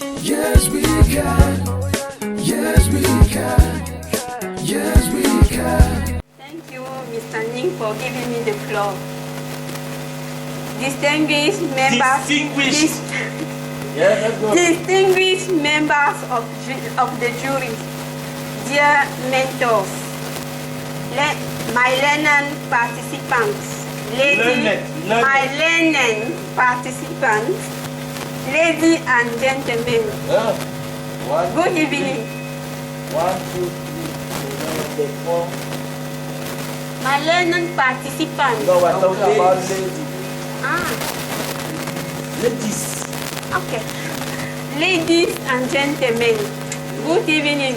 Yes, we can. Yes, we can. Yes, we can. Thank you, Mr. Ning, for giving me the floor. Distinguished members, distinguished members of the jury, dear mentors, my learned participants, ladies and gentlemen, good evening. 1, 2, 3, 4. My learned participants. No, we're talking about ladies. Ladies. Okay. Ladies and gentlemen, good evening.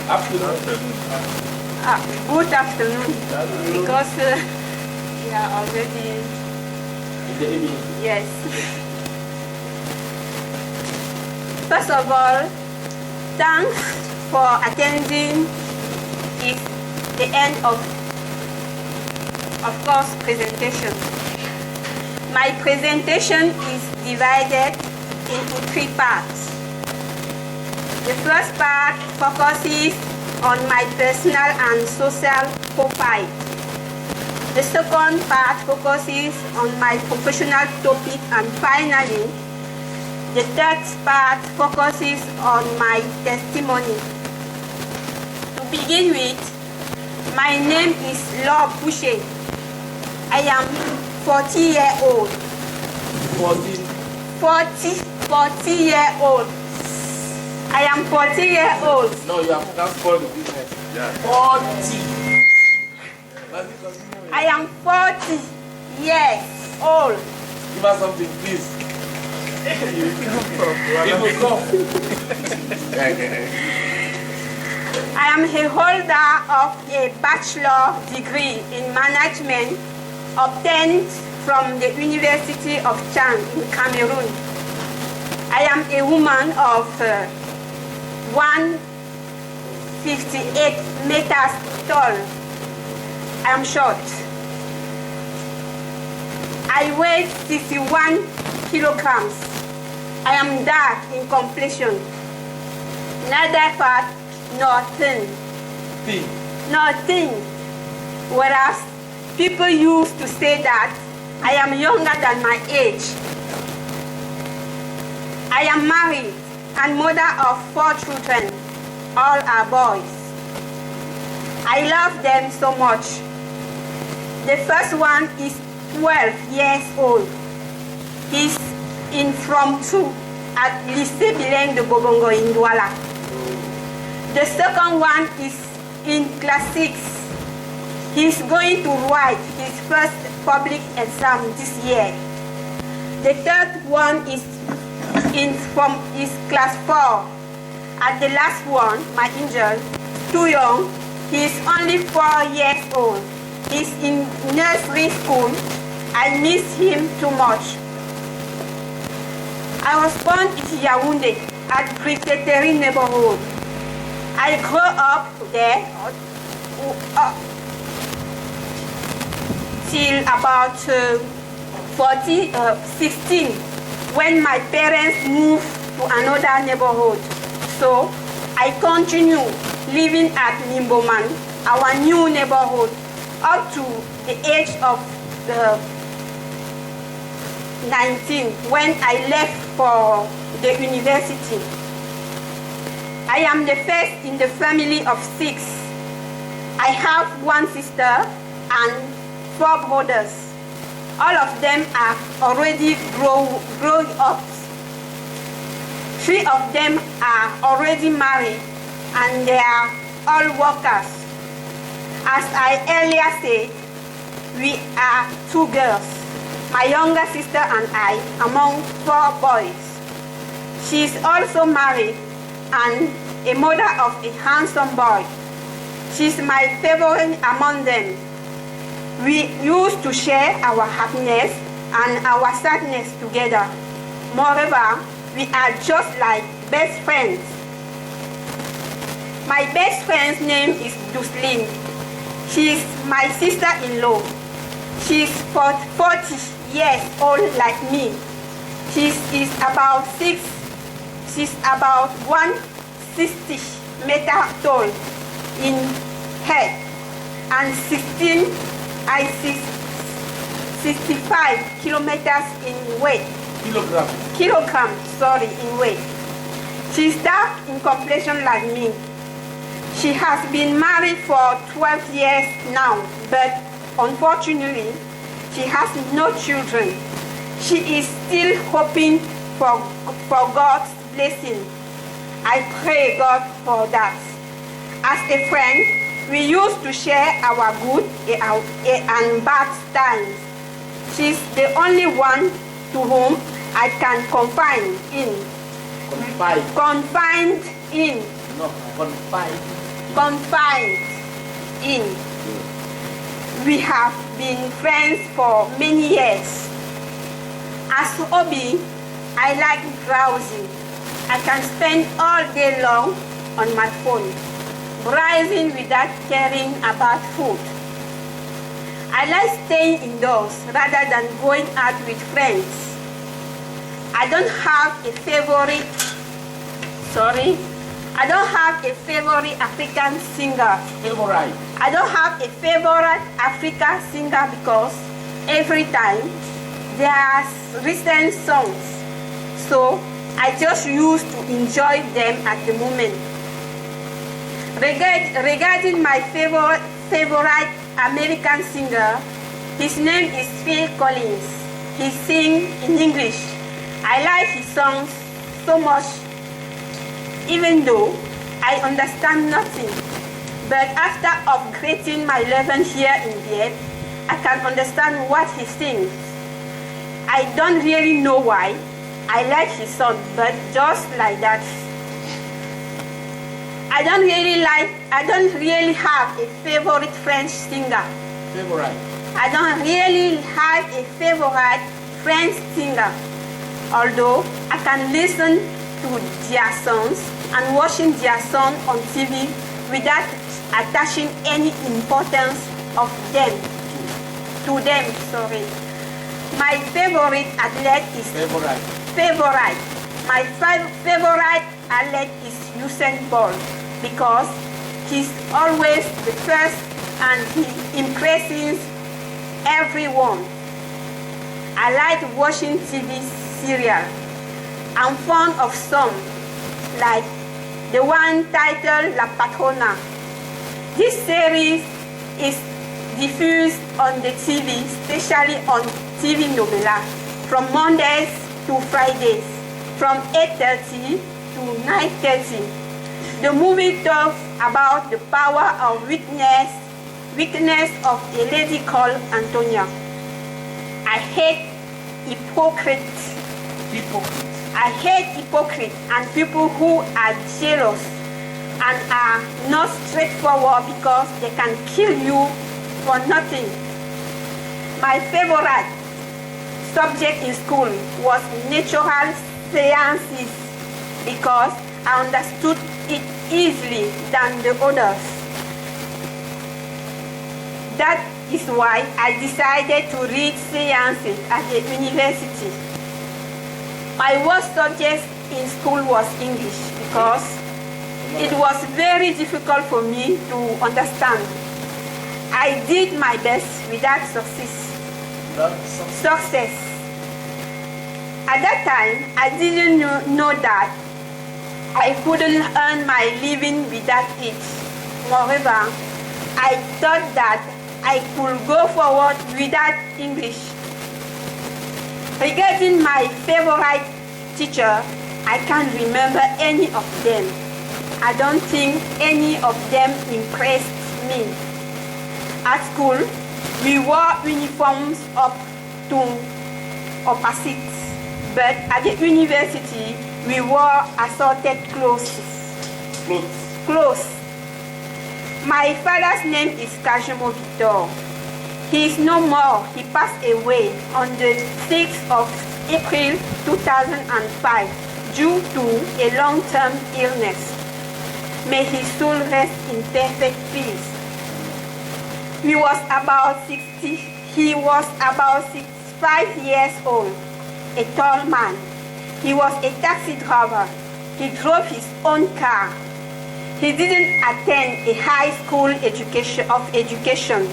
Afternoon. Good afternoon. Because we are already In the evening. yes. First of all, thanks for attending is the end of course presentation. My presentation is divided into 3 parts. The first part focuses on my personal and social profile. The second part focuses on my professional topic, and finally, the third part focuses on my testimony. To begin with, my name is Laure Poucheu. I am 40-year-old. 40-year-old. I am 40-year-old. No, you have transport the business. Yeah. 40. I am 40 years old. Give us something, please. People come. I am a holder of a bachelor degree in management obtained from the University of Chaine in Cameroon. I am a woman of 158 meters tall. I am short. I weigh 61 kilograms. I am dark in complexion. Neither fat nor thin. Nothing. Whereas people used to say that I am younger than my age. I am married and mother of 4 children. All are boys. I love them so much. The first one is 12 years old. He's in From 2 at Lycée Bilingue de Bobongo in Douala. The second one is in class 6. He's going to write his first public exam this year. The third one is from class 4. At the last one, my angel, too young. He's only 4 years old. He's in nursery school. I miss him too much. I was born in Yaoundé at Briqueterie neighborhood. I grew up there till about 16 when my parents moved to another neighborhood. So I continue living at Nimboman, our new neighborhood, up to the age of 19 when I left for the university. I am the first in the family of 6. I have 1 sister and 4 brothers. All of them are already grown up. 3 of them are already married and they are all workers. As I earlier said, we are 2 girls, my younger sister and I, among 4 boys. She is also married and a mother of a handsome boy. She is my favorite among them. We used to share our happiness and our sadness together. Moreover, we are just like best friends. My best friend's name is Duslin. She is my sister-in-law. She is 40 years old like me. She is about 6 She's about 160 meters tall in height and 65 kilometers in weight. Kilogram, in weight. She's dark in complexion like me. She has been married for 12 years now, but unfortunately, she has no children. She is still hoping for God's blessing. I pray God for that. As a friend, we used to share our good and bad times. She's the only one to whom I can confide in. Confide in. We have been friends for many years. As hobby, I like browsing. I can spend all day long on my phone, browsing without caring about food. I like staying indoors rather than going out with friends. I don't have a favorite African singer. I don't have a favorite African singer because every time there's recent songs. So I just used to enjoy them at the moment. Regarding my favorite American singer, his name is Phil Collins. He sings in English. I like his songs so much, even though I understand nothing. But after upgrading my level here in BIEP, I can understand what he sings. I don't really know why I like his song, but just like that. I don't really have a favorite French singer. I don't really have a favorite French singer. Although I can listen to their songs and watching their song on TV without attaching any importance of them to them. My favorite athlete is My favorite athlete is Usain Bolt because he's always the first and he impresses everyone. I like watching TV serial. I'm fond of some, like the one titled La Patrona. This series is diffused on the TV, especially on TV novela, from Mondays to Fridays, from 8:30 to 9:30. The movie talks about the power of weakness of a lady called Antonia. I hate hypocrites. I hate hypocrites and people who are jealous and are not straightforward because they can kill you for nothing. My favorite subject in school was natural sciences because I understood it easily than the others. That is why I decided to read sciences at the university. My worst subject in school was English because it was very difficult for me to understand. I did my best without success. At that time, I didn't know that I couldn't earn my living without it. Moreover, I thought that I could go forward without English. Regarding my favorite teacher, I can't remember any of them. I don't think any of them impressed me. At school, we wore uniforms up to opposites, but at the university, we wore assorted clothes. My father's name is Kajimo Victor. He is no more. He passed away on the 6th of April 2005 due to a long-term illness. May his soul rest in perfect peace. He was about 65 years old, a tall man. He was a taxi driver. He drove his own car. He didn't attend a high school education.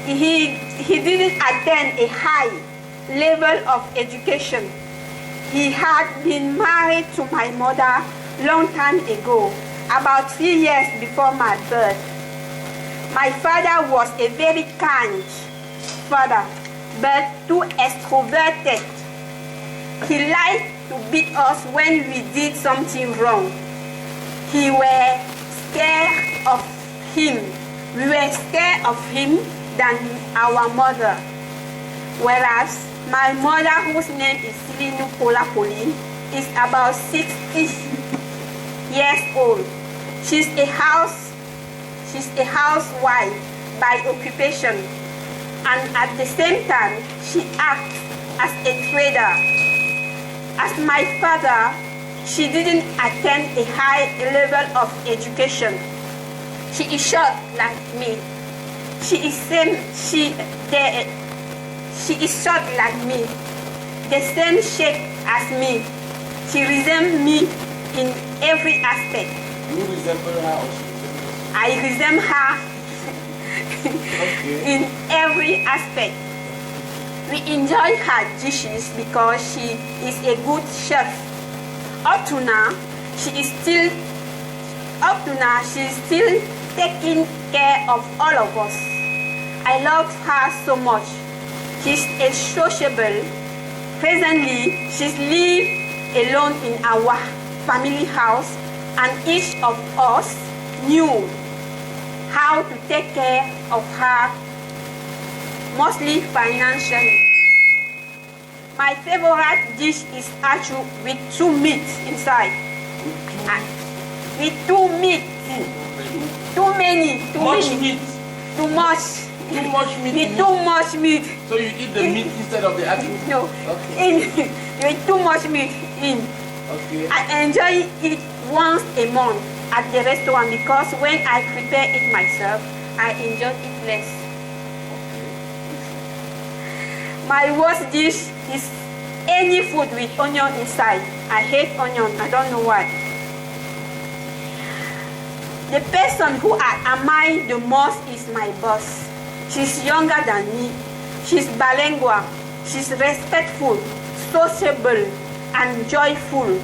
He didn't attend a high level of education. He had been married to my mother long time ago, about 3 years before my birth. My father was a very kind father, but too extroverted. He liked to beat us when we did something wrong. We were scared of him. We were scared of him than our mother. Whereas my mother, whose name is Silinu Pola Pauline, is about 60 years old. She's a housewife by occupation, and at the same time, she acts as a trader. As my father, she didn't attend a high level of education. She is short like me. She is short like me, the same shape as me. She resembles me in every aspect. You resemble her or she resembles you? I resemble her in every aspect. We enjoy her dishes because she is a good chef. Up to now, she is still taking care of all of us. I love her so much. She's a sociable. Presently, she's lives alone in our family house, and each of us knew how to take care of her, mostly financially. My favorite dish is actually with 2 meat inside. With 2 meat. Too many. Too much meat. Too much. Too much meat. With too much meat. So you eat the meat instead of the actual? No. Okay. With too much meat in. Okay. I enjoy it once a month at the restaurant because when I prepare it myself, I enjoy it less. My worst dish is any food with onion inside. I hate onion. I don't know why. The person who I admire the most is my boss. She's younger than me. She's bilingual. She's respectful, sociable, and joyful.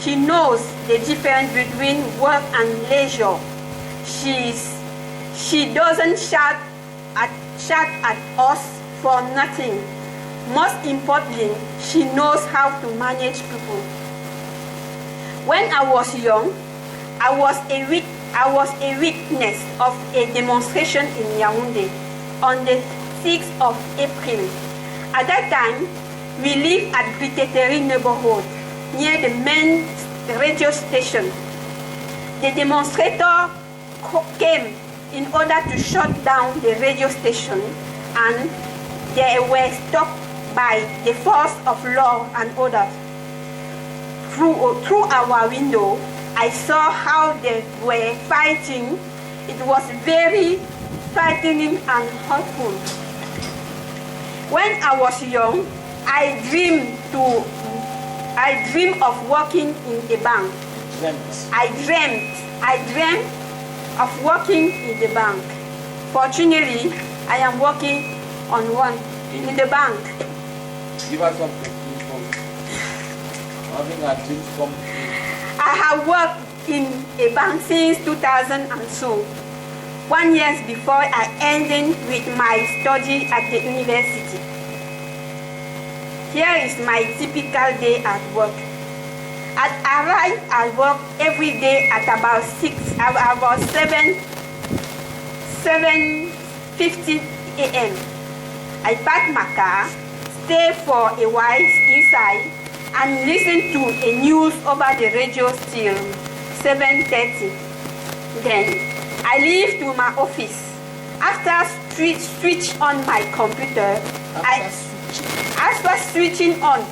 She knows the difference between work and leisure. She doesn't shout at us for nothing. Most importantly, she knows how to manage people. When I was young, I was a witness of a demonstration in Yaoundé on the 6th of April. At that time, we lived at Briqueterie neighborhood near the main radio station. The demonstrator came in order to shut down the radio station, and they were stopped by the force of law and order. Through our window, I saw how they were fighting. It was very frightening and hurtful. When I was young, I dreamed of working in a bank. I dreamt of working in the bank. Fortunately, I am working on one in the bank. Give us something, please. Having our dreams come true. I have worked in a bank since 2002. 1 year before I ended with my study at the university. Here is my typical day at work. I arrive at work every day at about 7:50 a.m. I park my car, stay for a while inside, and listen to a news over the radio till 7:30. Then I leave to my office. After switch on my computer, after switching on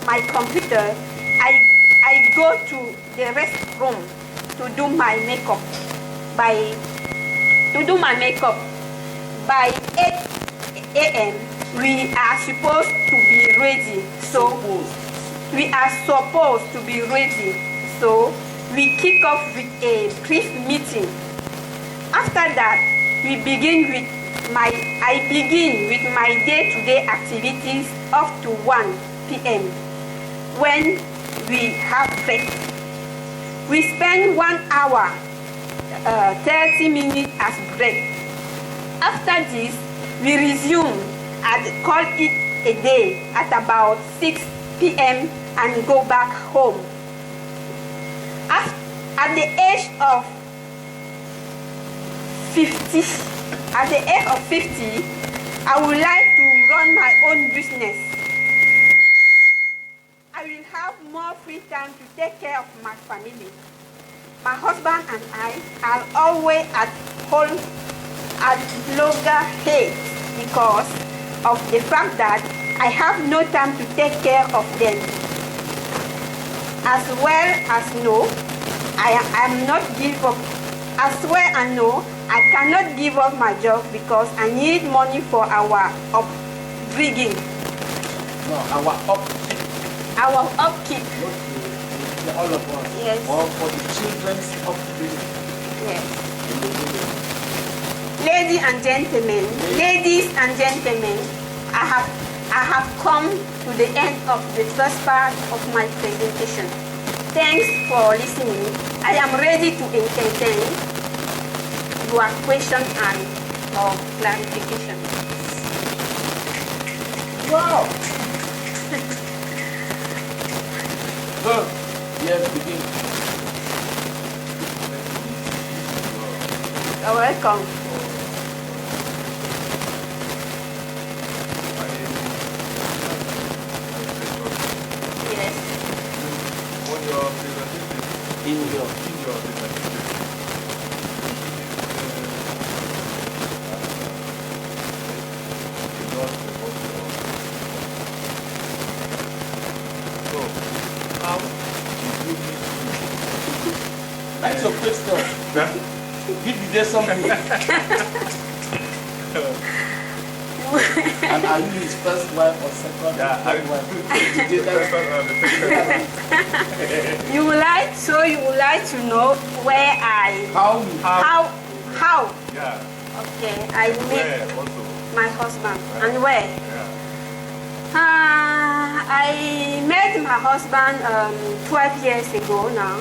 my computer, I go to the restroom to do my makeup. By 8 a.m., we are supposed to be ready. So we are supposed to be ready. So we kick off with a brief meeting. After that, I begin with my day-to-day activities up to 1 p.m. when we have break. We spend 1 hour, 30 minutes as break. After this, we resume and call it a day at about 6 p.m. and go back home. At the age of 50, I would like to run my own business. I will have more free time to take care of my family. My husband and I are always at home at loggerheads because of the fact that I have no time to take care of them. As well as no, I cannot give up my job because I need money for our upbringing. No, our upkeep. Our upkeep. Not all of us. Yes. Or for the children's upbringing. Yes. Ladies and gentlemen, I have come to the end of the first part of my presentation. Thanks for listening. I am ready to entertain your questions and clarification. Wow! Good. Yes, begin. You're welcome. Yes. On your presentation, In your presentation, so, how did you meet? That's your question. Give me there something. And are you his first wife or second Yeah, or third wife? Did that? You would like to know where I How? how Yeah, okay I met where also? my husband and where Yeah. I met my husband 12 years ago now.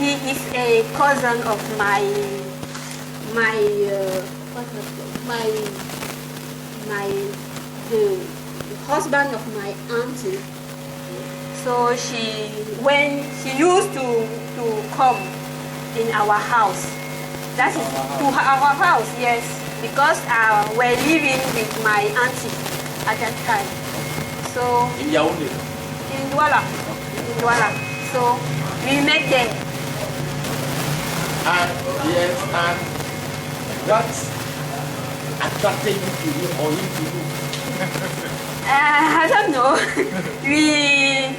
He is a cousin of my the husband of my auntie. So when she used to come in our house, that is to our house, yes, because we're living with my auntie at that time. So In Yaoundé. in Douala. So we met there. And yes, and what attracted you to him or him to you? I don't know. We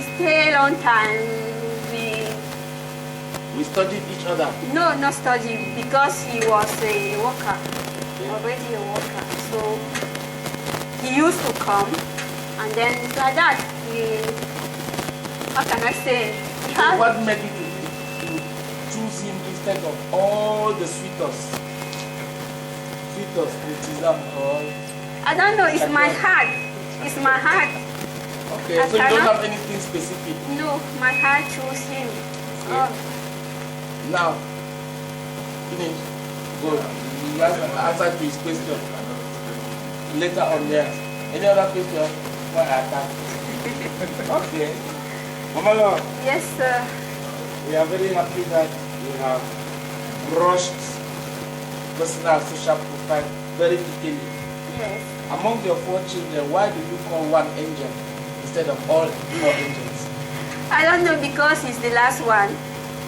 stay a long time. We studied each other. No, not study, because he was a worker, already a worker. So he used to come, and then like that, how can I say? So what made you to choose him instead of all the sweeters? Sweeters, criticism, or... I don't know, it's my heart. It's my heart. Okay, I so you don't cannot- have anything specific. No, my heart chose him. Oh. Now, finish. Good. You answer to his question. Later on, yes. Any other question? Why I attack? Okay. Mme Laure, Yes, sir. we are very happy that you have brushed personal and social profile very detailedly. Yes. Among your 4 children, why do you call one angel instead of all 4 angels? I don't know, because he's the last one.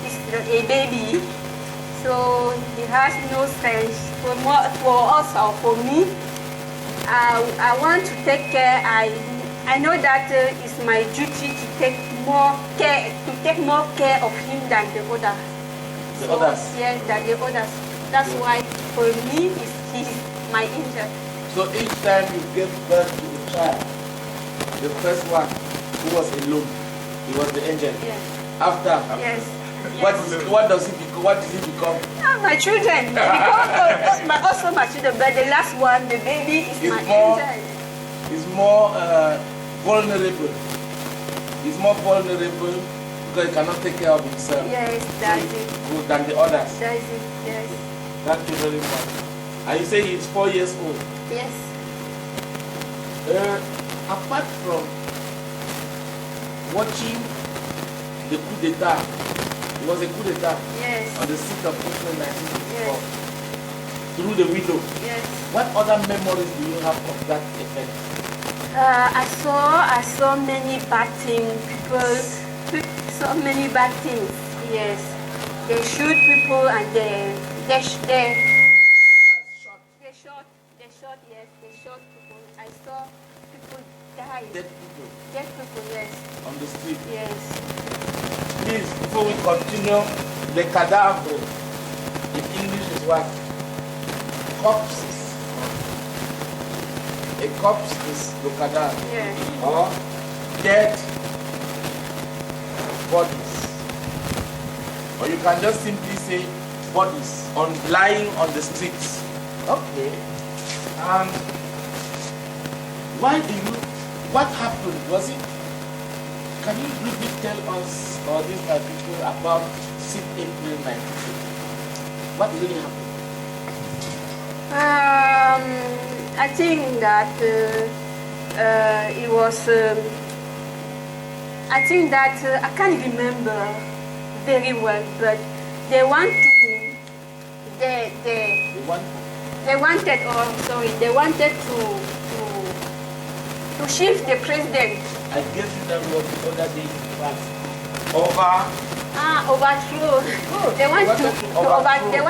He's a baby, so he has no sense. For us or for me, I want to take care. I know that it's my duty to take take more care of him than the others. The others? Yes, than the others. That's why for me, he's my angel. So each time you gave birth to a child, the first one who was alone, he was the angel. Yes. After, Yes. what does he become? What does he become? My children. Also my children, but the last one, the baby, is my angel. He's more vulnerable. He's more vulnerable because he cannot take care of himself. Yes, that's it. Good than the others. That's it, yes. Thank you very much. And you say he's 4 years old. Yes. Apart from watching the coup d'etat, it was a coup d'etat Yes. on the 6th of April 1964 Yes. through the window. Yes. What other memories do you have of that event? I saw many bad things. People, so many bad things. Yes. They shoot people and they shot. Yes, they shot people. I saw people die. Dead people Dead people, yes. on the street. Yes. Please, before we continue, the cadaver in English is what? Corpses. A corpse is the cadaver. Yes. Or dead bodies. Or you can just simply say bodies lying on the streets. Okay. And what happened? Was it? Can you briefly tell us or these people about 6 April 1960? What really happened? I think that it was. I think that I can't remember very well, but they wanted to shift the president. I guess that was the other day in class. Overthrow. They wanted to overthrow. They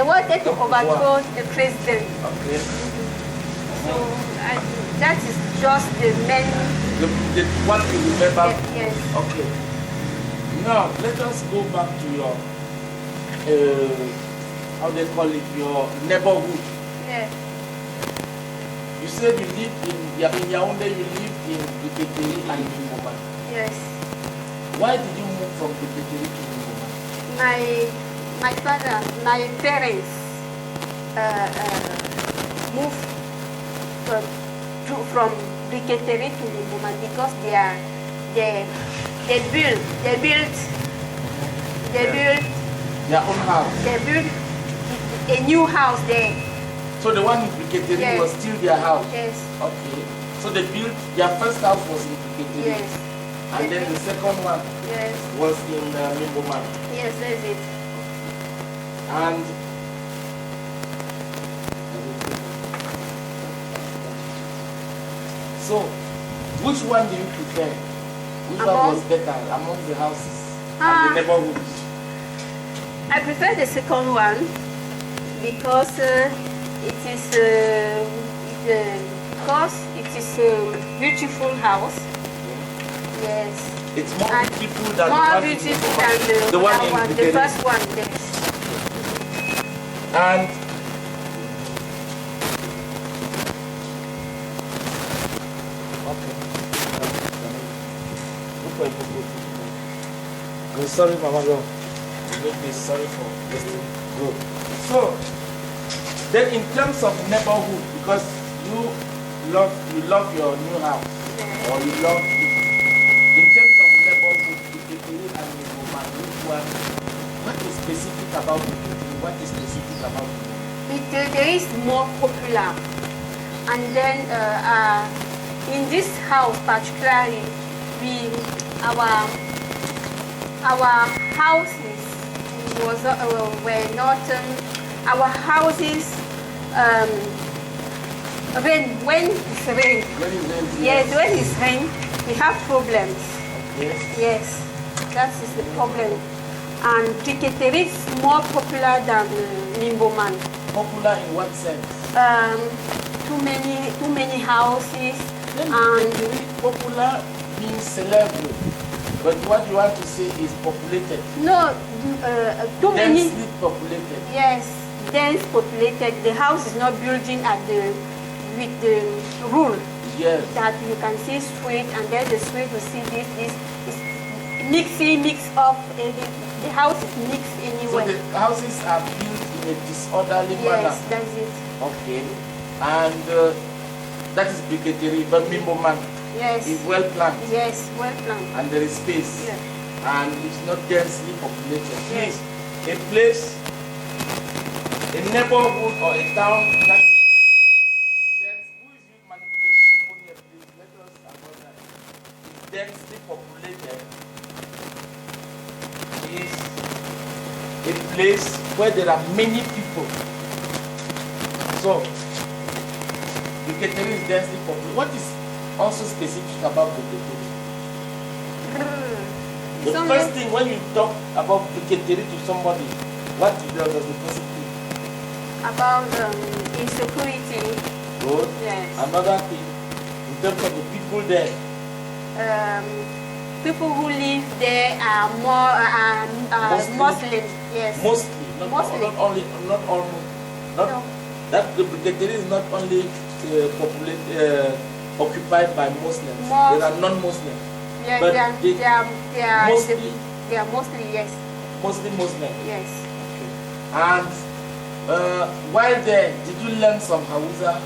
wanted to overthrow the president. Okay. So that is just the main. The one you remember? Yes. Okay. Now let us go back to your how they call it, your neighborhood. Yes. You said you live in Yaoundé, you live in Depuis and Mme. Yes. Why did you move from Depuis to Mme? My parents moved from Briketeri to Mme because they built Their own house. They built a new house there. So the one in Briketeri Yes. was still their house? Yes. Okay. So they built, their first house was in Briketeri? Yes. And then the second one Yes. was in Mme. Yes, that's it. And so, which one do you prefer? Which one was better among the houses and the neighborhoods? I prefer the second one because it is a beautiful house. Yes. It's more And beautiful than more beautiful than the one in the first one. Yes. And I'm sorry, Mme Laure. You make me sorry for listening. Good. So, then in terms of neighborhood, because you love your new house, or you love it. In terms of neighborhood, Depuis and Mme, which one? What is specific about Depuis? What is specific about Mme? There is more popular, and then in this house particularly, our houses were not our houses when it's rain. Yes, when it's rain, we have problems. Yes. Yes, that is the problem. And Briketeri is more popular than Mme. Popular in what sense? Too many houses Then and Briketeri popular means celebre. But what you want to say is populated. No, too many. Densely populated. Yes, dense populated. The house is not building at with the rule. Yes. That you can see street and then the street will see this is mix up. The house is mixed So anyway. the houses are built in a disorderly manner. Yes, that's it. Okay. And that is briqueterie, but Mimboman Yes. is well planned. Yes, well planned. And there is space. Yes. And it's not densely populated. Yes. A place, a neighborhood or a town that is dense. Who is using manipulation of phone here, please? Let us avoid that. Is densely populated is a place where there are many people. So, briqueterie is densely populated. What is also specific about briqueterie? The first thing when you talk about briqueterie to somebody, what does the person think? About insecurity. Good. Yes. Another thing, in terms of the people there, People who live there are more Muslims. Yes. mostly, not Mostly. not only, not almost, not No. that the briqueterie is not only occupied by Muslims. More- There are non-Muslims. Yes, But they are mostly- they are mostly yes. Mostly Muslims. Yes. And while there, did you learn some Hausa?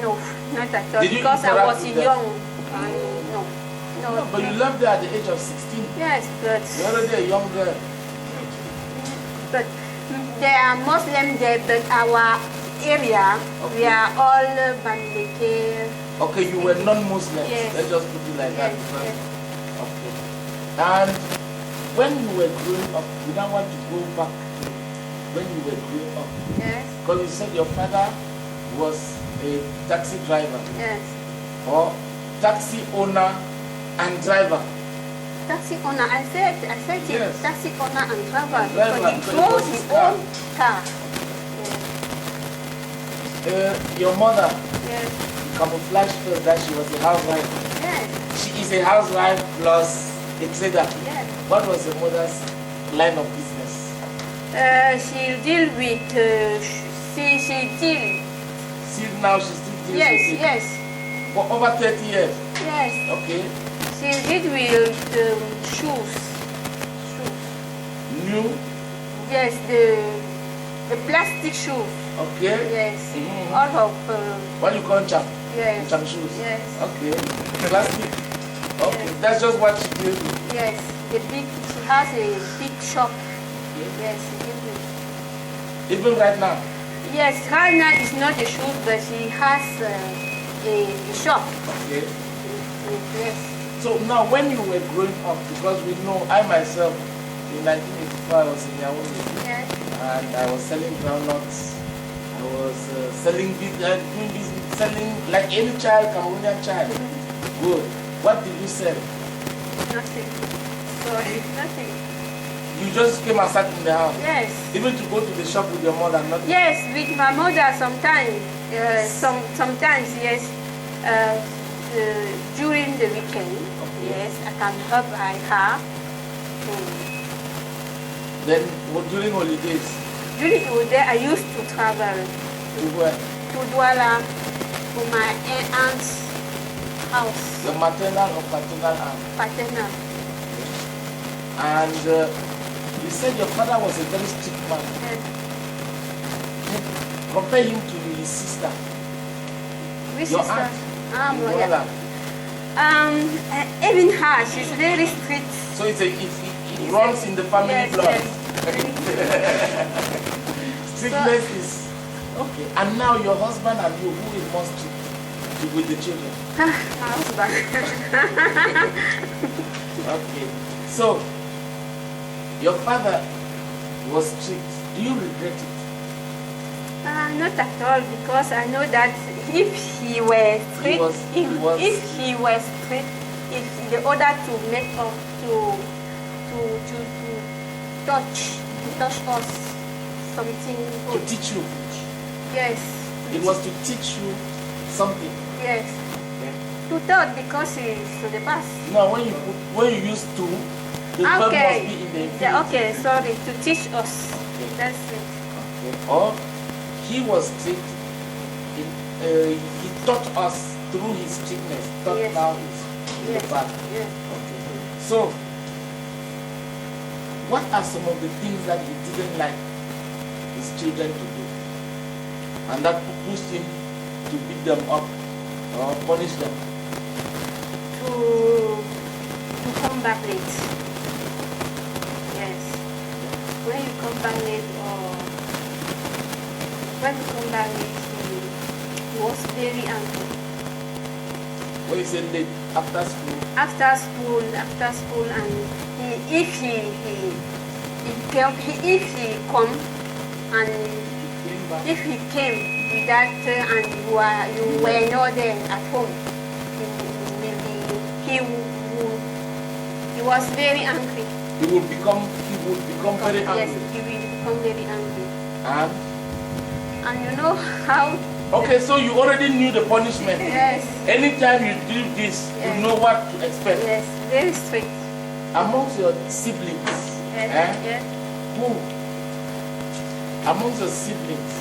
No, not at all. Did you Because I interact was with them? young. No. No, but you left there at the age of 16. Yes, but You're already a young girl. there are Muslims there, but our area, we Okay. are all Bandeke. Okay, you were non-Muslims. Yes. Let's just put it like that. Yes, because- yes. Okay. And when you were growing up, you don't want to go back to when you were growing up. Yes, Because you said your father was a taxi driver yes. or taxi owner and driver. Taxi owner, I said Yes. it, taxi owner and driver, And driver, because he because it drove was his his car. own car. Your mother, Yes, camouflage first that she was a housewife. yes, She is a housewife plus a trader. yes. What was your mother's line of business? She deal with, she deal, See now she still deals yes, with it. yes, For over 30 years. yes. Okay. She did with shoes. New. Yes, the plastic shoes. Okay. Yes, Mhm. all of, What you call cham? yes, Cham shoes. yes, Okay. Plastic. Okay. Yes. That's just what she did. yes. She has a big shop. Okay. Yes, she did with. Even right now. Yes, right now it's not the shoes, but she has a shop. Okay. Yes. So now when you were growing up, because we know I myself in 1984 I was in Yaoundé Yes. and I was selling groundnuts. I was doing business, selling like any child, Cameroonian child. Good. What did you sell? Nothing. Sorry, nothing. You just came and sat in the house. Yes. Even to go to the shop with your mother, not Yes, with my mother sometimes. Sometimes, yes. During the weekend, Okay. yes, I can help her. Then during holidays, During the day, I used to travel you were to Douala to my aunt's house, your maternal or paternal aunt. paternal. And you said your father was a very strict man. Yes. Compare him to his sister. Which Your is aunt. yeah. Even her, she's very strict. So it runs in the family Yes, blood. yes. Strictness is okay. And now your husband and you, who is more strict with the children? My husband. Okay. So your father was strict. Do you regret it? Not at all, because I know that if he were strict, if he was strict, if the order to make up to touch us something To good. teach you. Yes. It was to teach you something. Yes. Okay. 2/3 because it's to the past. No, when you use to, the verb Okay. must be in the infinitive. Yeah, okay, sorry, to teach us. Okay. That's it. Okay. Or he was strict. He taught us through his strictness. Taught Yes. now is in Yes. the past. Yes. Okay. So, what are some of the things that he didn't like his children to do, and that pushed him to beat them up or punish them? To come back late. Yes. When you come back late, he was very angry. When you say late, after school? After school, and if he come and Came back. if he came without and you were not there at home, he was very angry. He would become very angry. Yes, he will become very angry. And you know how? okay, so you already knew the punishment. Yes. Anytime you do this, Yes. you know what to expect. Yes, very strict. Amongst your siblings, Yes. Yes. who amongst your siblings,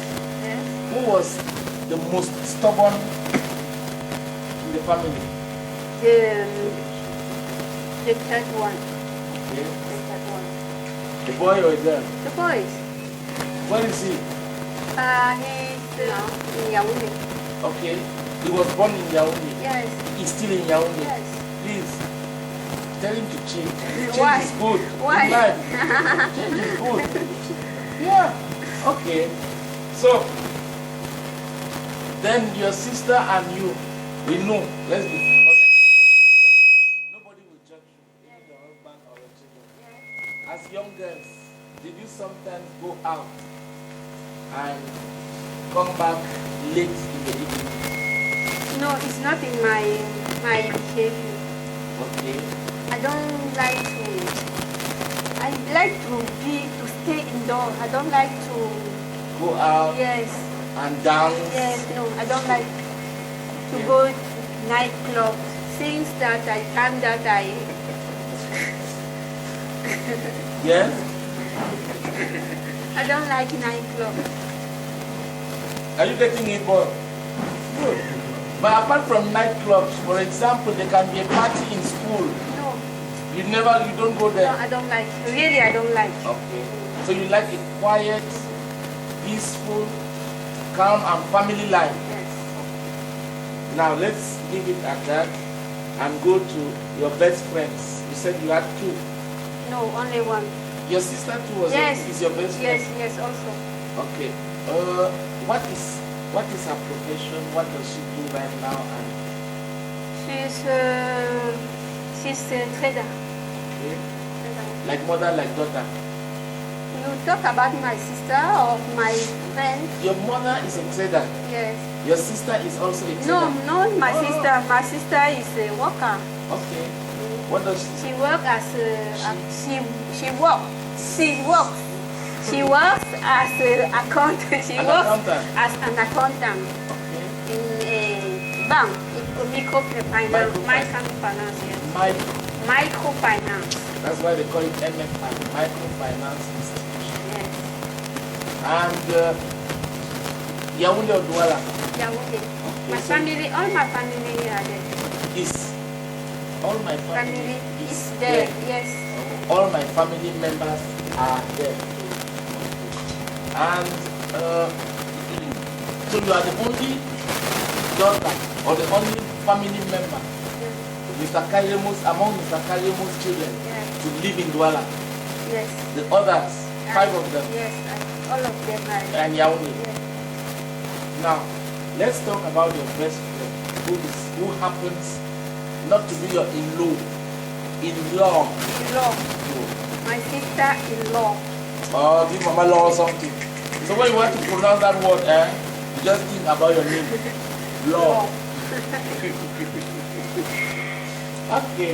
Yes. who was the most stubborn in the family? The third one. Okay. The third one. The boy or the girl? The boys. Where is he? He's in Yaoundé. Okay. He was born in Yaoundé. Yes. He's still in Yaoundé. Yes. Please, tell him to change. Change Why? is good. Why? In life. Change is good. Yeah. Okay. So, then your sister and you, we know. Let's be honest. Nobody will judge you. Even your husband or your children. Yes. As young girls, did you sometimes go out and come back late in the evening? No, it's not in my behavior. Okay. I don't like to. I like to stay indoors. I don't like to. Go out Yes. and dance. Yes. No, I don't like to go nightclub. Things that I can that I. Yes? I don't like nightclub. Are you getting it, boy? Good. But apart from nightclubs, for example, there can be a party in school. No. You don't go No, there? I don't like. Really, I don't like. Okay. So you like a quiet, peaceful, calm and family life. Yes. Now let's leave it at that and go to your best friends. You said you had two. No, only one. Your sister too was Yes. is your best friend? Yes, yes, also. Okay. What is her profession? What does she do right now? And She's a trader. okay. Like mother, like daughter. You talk about my sister or my friend? Your mother is a trader. Yes. Your sister is also a trader. No, not my Oh. sister. My sister is a worker. Okay. What does she She works as She works as an accountant. She An works accountant. as an accountant Okay. in a bank, in microfinance. Microfinance, yes. Microfinance. That's why they call it MFI, Microfinance Institution. Yes. And Yaoundé or Douala Yaoundé. My so- family, all my family are there. is all my family Family is there. Yes. All my family members are there. And so you are the only daughter or the only family member, Mr. Karyemu's, among Mr. Karyemu's children, Yes. to live in Douala. Yes. The others, 5 of them, Yes, all of them are. and Yaoundé. Yes. Now, let's talk about your best friend, who happens not to be your in-law. In-law. In-law. My sister-in-law. Oh, give Mme Laure something. So when you want to pronounce that word, you just think about your name. Law. Okay.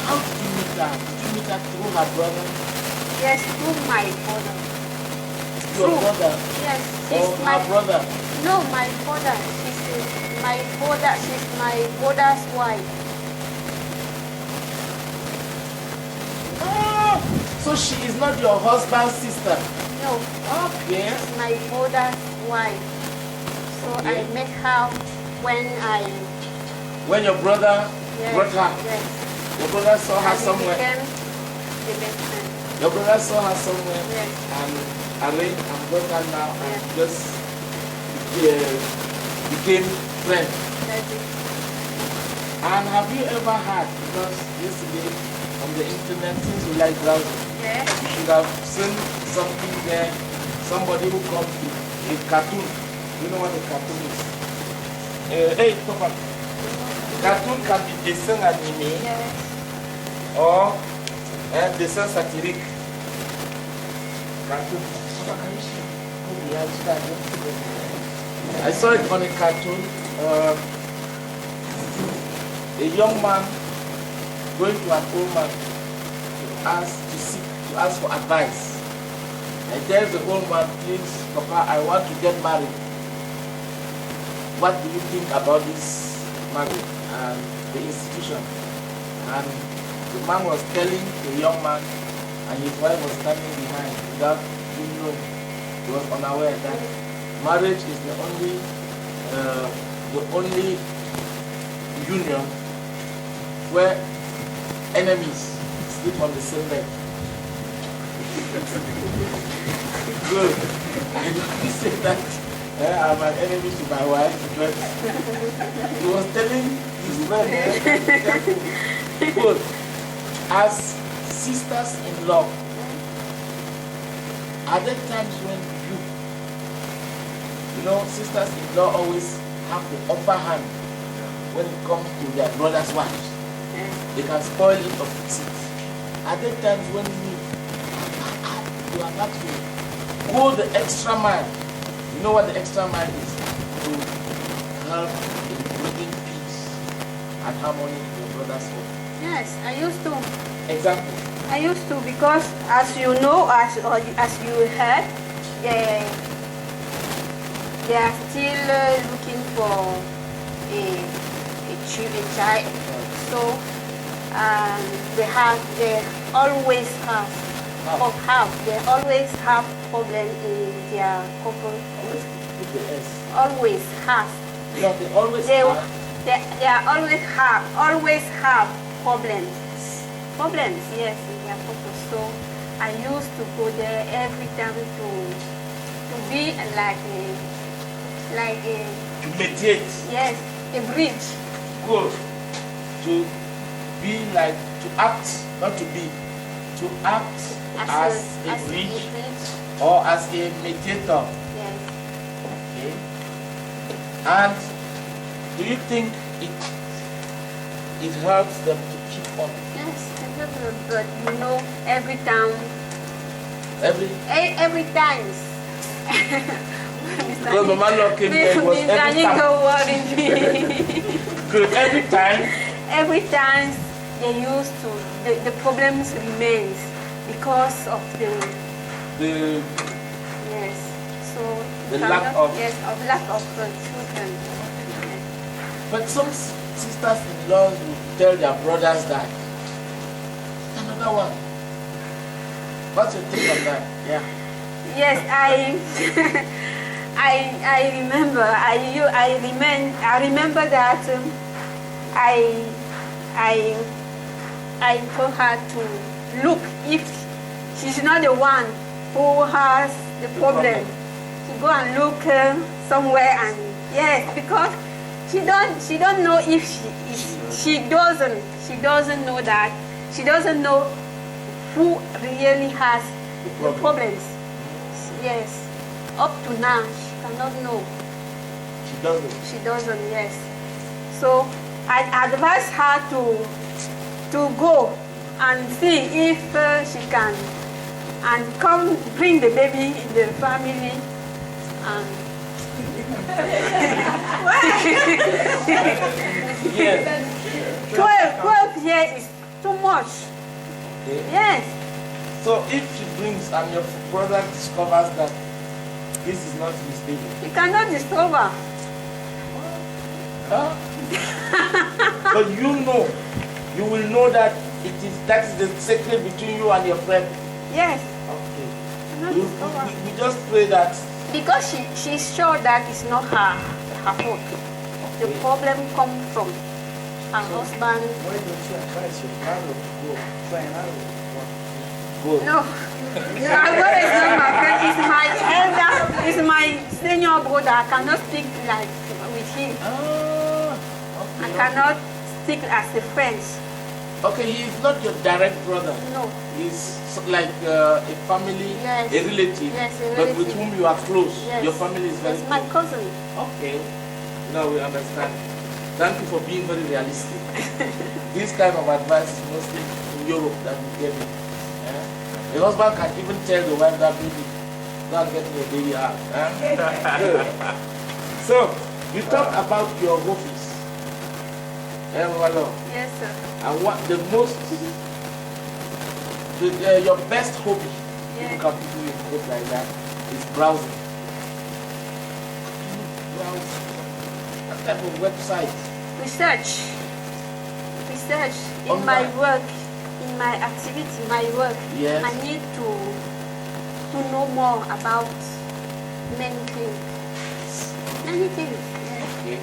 How did you meet her? Did you meet her through her brother? Yes, through my brother. Your brother? Yes, Or she's my her brother? No, my father. She's She's my brother's wife. Oh, so she is not your husband's sister? No. Okay. She's my brother's wife. So Okay. I met her when your brother yes, brought her. Yes. Your brother saw her And we somewhere. became the best friend. Your brother saw her somewhere Yes. and arranged and brought her now and Yes. just became friends. That's it. And have you ever had, because yesterday on the internet, since you like browsing, Yes. you should have seen something there, somebody who comes with a cartoon. You know what a cartoon is? Hey, Papa. Cartoon can be dessin animé Yes. or dessin satirique. Cartoon. Papa, can you see? I saw it on a cartoon. A young man going to an old man to ask for advice. And tells the old man, please, Papa, I want to get married. What do you think about this marriage and the institution? And the man was telling the young man, and his wife was standing behind without even knowing. He was unaware that marriage is the only union where enemies sleep on the same bed. Good. And he said that I'm an enemy to my wife. But he was telling his friend, good. As sisters-in-law, are there times when you know, sisters-in-law always have the upper hand when it comes to their brother's wives? They can spoil it or fix it. Are there times when you are not to go the extra mile? You know what the extra mile is? To help in bringing peace and harmony in your brother's home. Yes, I used to. Example. I used to, because as you know, as you heard, they are still looking for a child. So they always have problem in their couple. With the S. Always have. No, they always They have. always have problems. Problems, yes, in their couple. So I used to go there every time to be like a To mediate. yes, a bridge. Good. To be like, to act, not to be. To act as a bridge or as a mediator. Yes. Okay. And do you think it helps them to keep on? Yes, but you know, every time. Because Mme Laure came there, it was every time. Don't worry me. Good. Every time they used to, the problems remains because of the yes. So the lack of children. But some sisters-in-law will tell their brothers that. Another one. What's your take on that? Yeah. Yes, I remember. I remember that I told her to look if she's not the one who has the problem. To go and look somewhere, and yes, because she don't know if she doesn't know that, she doesn't know who really has the problems. Yes, up to now she cannot know. She doesn't, yes. So I advise her to go and see if she can, and come bring the baby in the family. And Yes. 12 years is too much. Okay. Yes. So if she brings and your brother discovers that this is not his baby, You cannot discover. Huh? But you will know that that is the secret between you and your friend. Yes. Okay. Cannot discover. We just pray that. Because she's sure that it's not her fault. The problem comes from her husband. Why don't you advise your brother to go try another one? Go. No. Agora is not my friend. It's my elder. It's my senior brother. I cannot speak like with him. Okay. I cannot speak as a friend. Okay, he is not your direct brother. No. He's like a family, Yes. a relative. Yes, a But with relative. whom you are close. Yes. Your family is very It's my close. cousin. Okay. Now we understand. Thank you for being very realistic. This kind of advice is mostly in Europe that we get it. Eh? The husband can even tell the wife that baby, go and get your baby out. Good. So, you talked about your office. Mme Laure. Yes, sir. And what the most, your best hobby, if you Yes. can put it in quotes like that, is browsing. Browse. What type of website? Research in On my what? work, in my activity, my work. Yes. I need to know more about many things. Many things. Yes. Okay.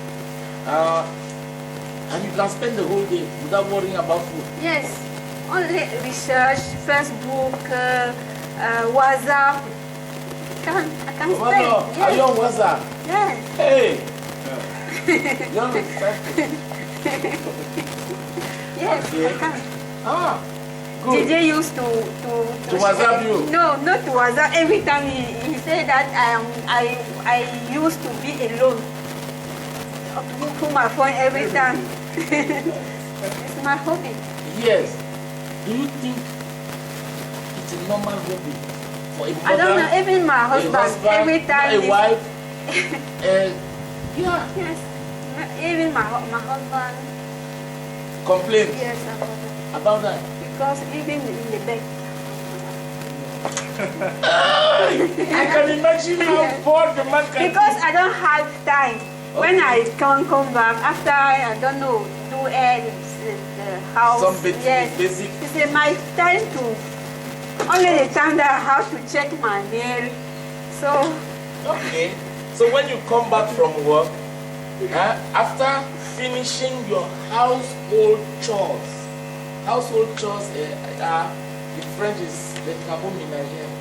And you can spend the whole day without worrying about food. Yes. Only research, Facebook, WhatsApp. I can Mme spend. Laure, are you on WhatsApp? Yes. Hey! You're on WhatsApp. Yes. Okay. I can. Ah, good. DJ used to WhatsApp you? No, not to WhatsApp. Every time he said that I used to be alone. To my phone every time. It's my hobby. Yes. Do you think it's a normal hobby for a mother? I don't know. Even my husband, every time. a wife. Yeah. Yes. Even my husband. Complain Yes, about that. because even in the bed. I can imagine how bored the man can Because I don't have time. When I come back after I don't know do the house. Some basic. It's my time to only the time that I have to check my mail. So Okay. So when you come back from work, after finishing your household chores are in French is the travaux ménagers.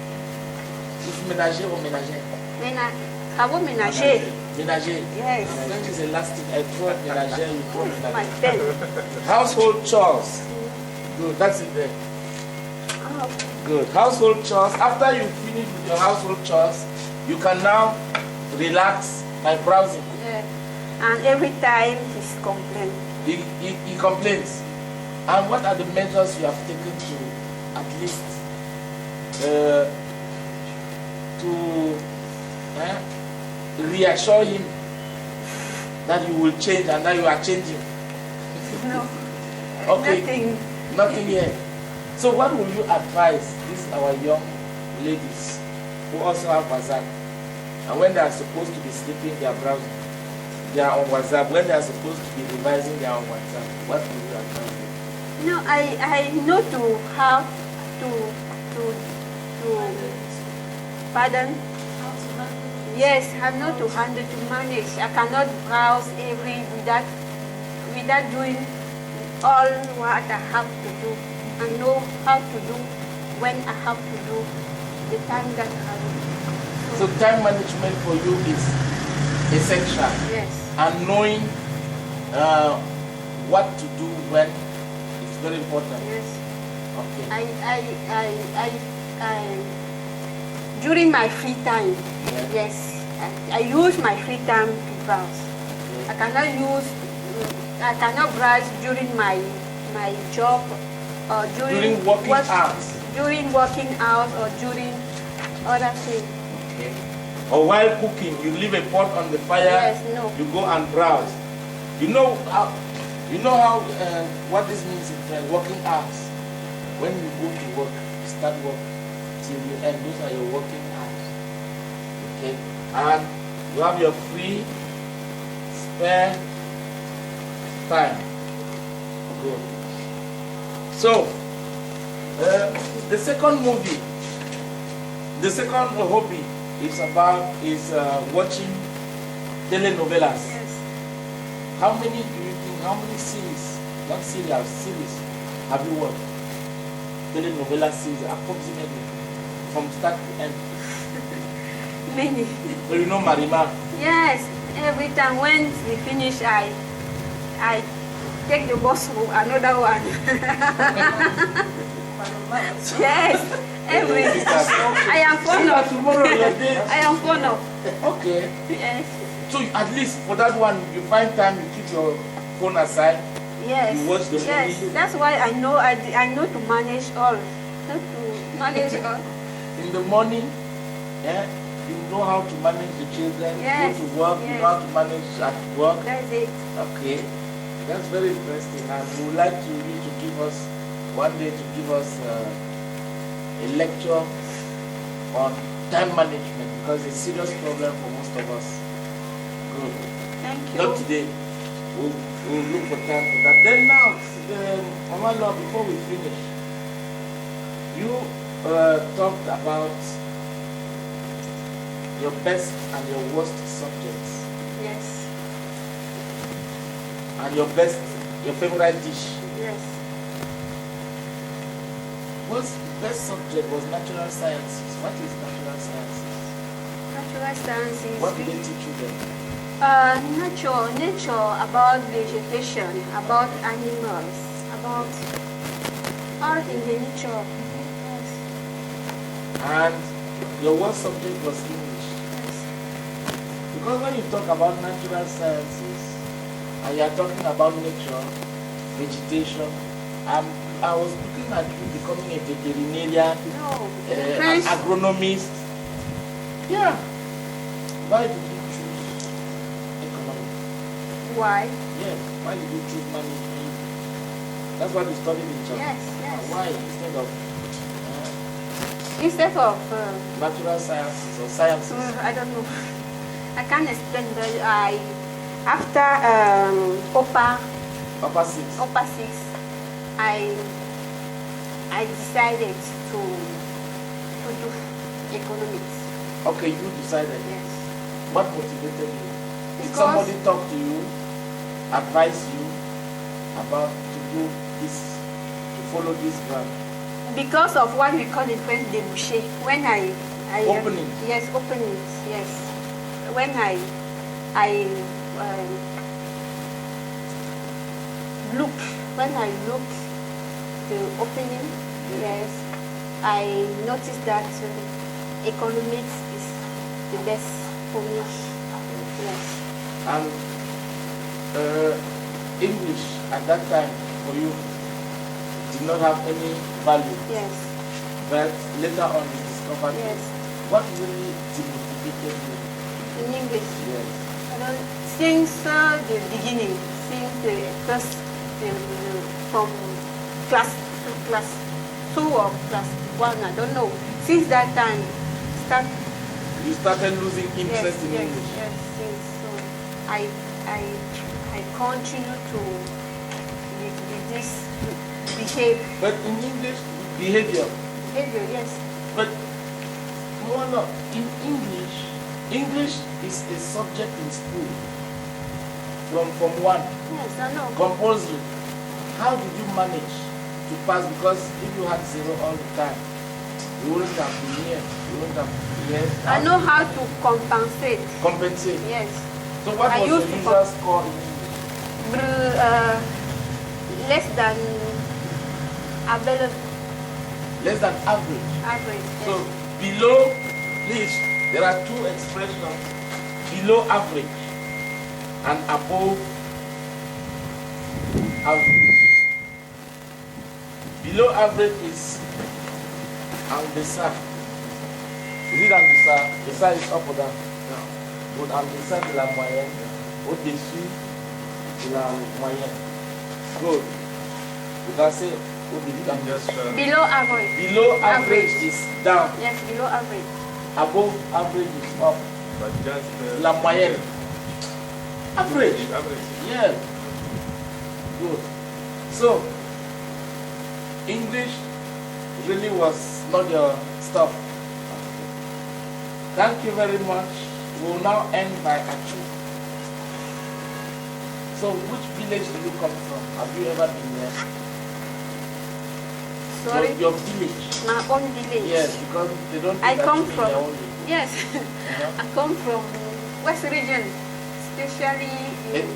It's ménager or ménagère? travaux ménagers. Ménager. Yes. French is elastic. I throw ménagère, you throw My ménagère. pen. Household chores. Good. That's it there. Oh, Good. Household chores. After you finish with your household chores, you can now relax by browsing. yeah. And every time he's complaining. He complains. And what are the measures you have taken to at least to reassure him that you will change and that you are changing? No. Okay. Nothing yet. So what will you advise these our young ladies who also have WhatsApp, and when they are supposed to be sleeping they are browsing, they are on WhatsApp, when they are supposed to be revising they are on WhatsApp, what will you advise them? No, I know to have to pardon. Yes, I know to handle to manage. I cannot browse without doing all what I have to do. I know how to do when I have to do the time that I have. So time management for you is essential. Yes. And knowing what to do when is very important. Yes. Okay. During my free time, Yeah. yes, I use my free time to browse. I cannot browse during my job or During working hours. During working hours or during other things. Okay. Or while cooking, you leave a pot on the fire. Yes, no. You go and browse. You know how what this means in working hours. When you go to work, you start work till you end. Those are your working hours. Okay. And you have your free spare time. Good. So, the second movie, the second hobby is watching telenovelas. Yes. How many do you think, how many series, not serials, series have you watched? Telenovela series, approximately, from start to end. Many. So you know Marima? Yes. Every time when we finish, I take the bus to another one. Yes. Every. I am fond of. Tomorrow your day. I am fond of. Okay. Yes. So at least for that one, you find time, you keep your phone aside. Yes. You watch the yes. movie. That's why I know to manage all. Not to manage all. In the morning, you know how to manage the children. Yes. You go to work, you Yes. know how to manage at work. That's it. Okay. That's very interesting. And we would like you to give us, one day to give us a lecture on time management, because it's a serious problem for most of us. Good. Thank you. Not today. We'll look for time for that. Then now, Mme Laure, before we finish, you talked about your best and your worst subjects, Yes. and your favorite dish. Yes. What's the best subject was natural sciences. What is natural sciences? Natural sciences. What did they teach you then? Nature, about vegetation, about animals, about all in the nature. Yes. And your worst subject was English. Yes. Because when you talk about natural sciences, and you are talking about nature, vegetation, I was looking at you becoming a veterinarian, No. an agronomist. Yeah. Why did you choose economics? Why? Yes. Why did you choose management? That's what you studied in China. Yes, yes. Why instead of Instead of natural sciences or sciences? I don't know. I can't explain, but after Upper six. upper 6, I decided to do economics. Okay, you decided. Yes. What motivated you? Did Because- somebody talk to you, advise you about to do this, to follow this brand? Because of what we call it when débouché. When I Opening. Yes, opening. Yes. When I look the opening, yes, I noticed that economics is the best for me. Yes. And English at that time for you did not have any value, Yes. but later on you discovered Yes. it. What really demotivated you? In English. Yes. Since the beginning, since the first, from class 2 or class 1, I don't know. Since that time, You started losing interest in yes, English. yes. Since so, I continue to with this But in English, behavior. behavior. Yes. But more not in English is a subject in school from 1. Yes, I know. Compulsory. How did you manage to pass? Because if you had 0 all the time, you wouldn't have been here. You wouldn't have yes. I know how to compensate. Compensate. Yes. So what I was your used to usual score in English? Less than available Less than average. average. Yes. So below, please, there are 2 expressions: below average and above average. Below average is en deçà. Is it en deçà? Deçà is up or down? No. But en deçà de la moyenne, au-dessus de la moyenne. Good. You can say au-dessus and Just Below average. below average is down. Yes, below average. Above average is up. but just La moyenne. Average. average. Yeah. Good. So, English really was not your stuff. Thank you very much. We will now end by Achu. So, which village do you come from? Have you ever been there? Sorry? Your village. My own village. Yes, because they don't I think come that from, in their own village. yes, I come from West region, especially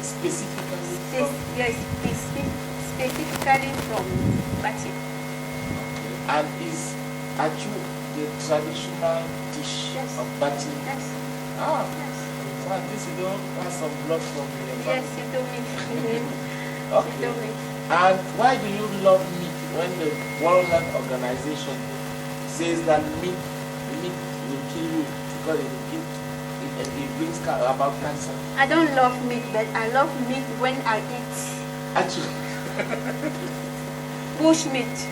Specifically specifically from Bati. And is Achu the traditional dish Yes. of Bati? Yes. Ah, Yes. so this you don't have some blood from your Yes, family. you told me. You Okay. told me. And why do you love meat when the World Health Organization says that meat will kill you because it brings about cancer? I don't love meat, but I love meat when I eat Actually, bush meat.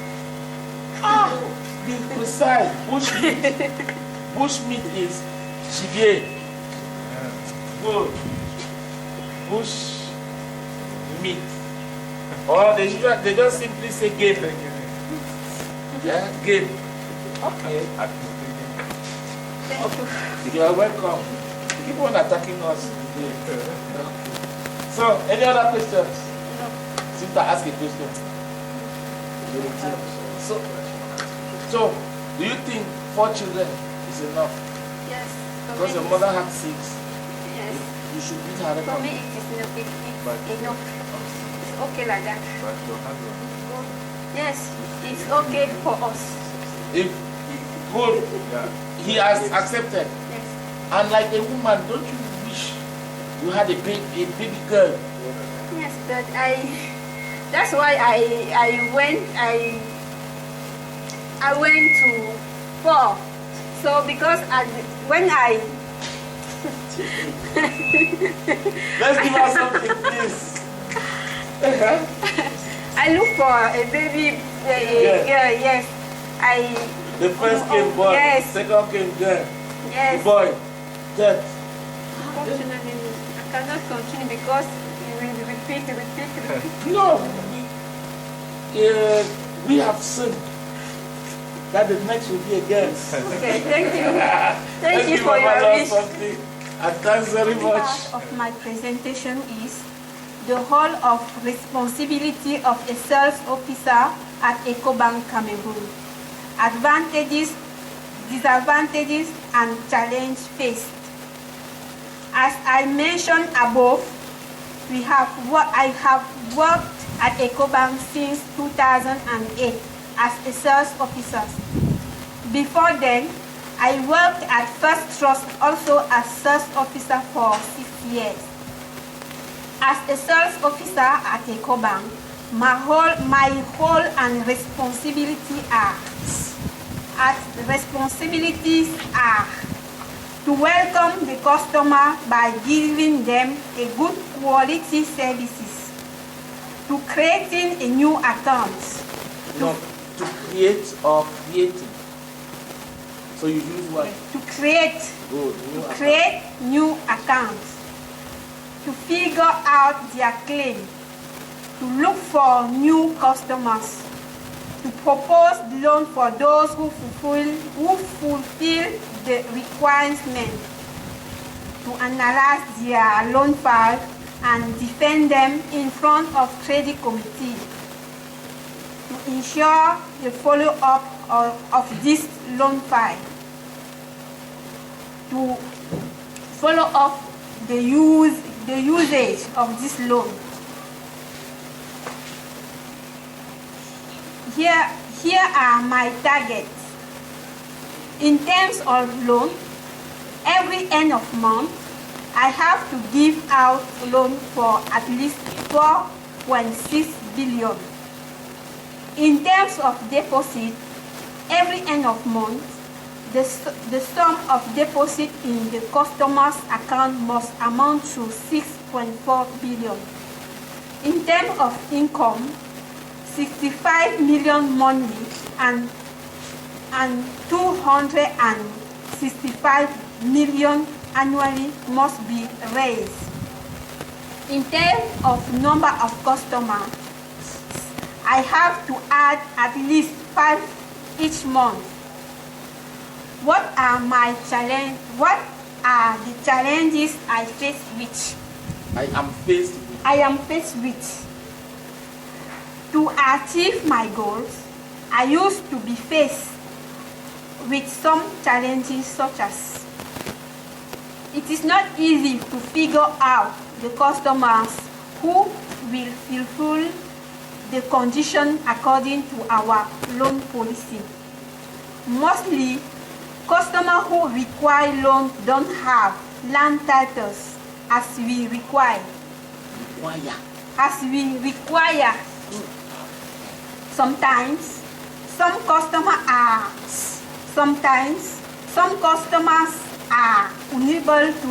be precise. Bush meat. Bush meat is gibier. Good. Bush meat. Or they just simply say game. Yeah, game. Okay. Thank you. You are welcome. You keep on attacking us. So, any other questions? No. Since I ask a question. So, do you think 4 children is enough? Yes. For Because me, your mother had 6. yes. You should beat her For record. me, it is enough. It's enough. It's okay like that. But your husband. Yes, it's okay for us. If good, Yeah. he has accepted. Yes. And like a woman, don't you wish you had a baby girl? Yes, but that's why I went to 4. So because when I Let's give her something, please. I look for a baby girl, yes. The first came boy, Yes. second came girl. Yes. Boy, that. Unfortunately, I cannot continue because you will repeat. No, we have sinned. That the next will be a girl. Okay, thank you. Thank you for Mama your Laure wish. something. And thanks very much. Part of my presentation is the whole of responsibility of a sales officer at Ecobank Cameroon. Advantages, disadvantages, and challenge faced. As I mentioned above, I have worked at Ecobank since 2008 as a sales officer. Before then, I worked at First Trust also as sales officer for 6 years. As a sales officer at Ecobank, my whole and responsibilities are to welcome the customer by giving them a good quality services, to creating a new account, No, to create or creating. So you use what? to create Good. new accounts, to figure out their claim, to look for new customers, to propose loan for those who fulfill the requirements, to analyze their loan file and defend them in front of credit committee, to ensure the follow-up of this loan file, to follow up the usage of this loan. Here are my targets. In terms of loan, every end of month, I have to give out loan for at least 4.6 billion. In terms of deposit, every end of month, the sum of deposit in the customer's account must amount to 6.4 billion. In terms of income, 65 million monthly and 265 million annually must be raised. In terms of number of customers, I have to add at least 5 each month. What are the challenges I face with? I am faced with. I am faced with. To achieve my goals, I used to be faced with some challenges such as it is not easy to figure out the customers who will fulfill the condition according to our loan policy. Mostly, customers who require loan don't have land titles as we require. Sometimes, some customers are unable to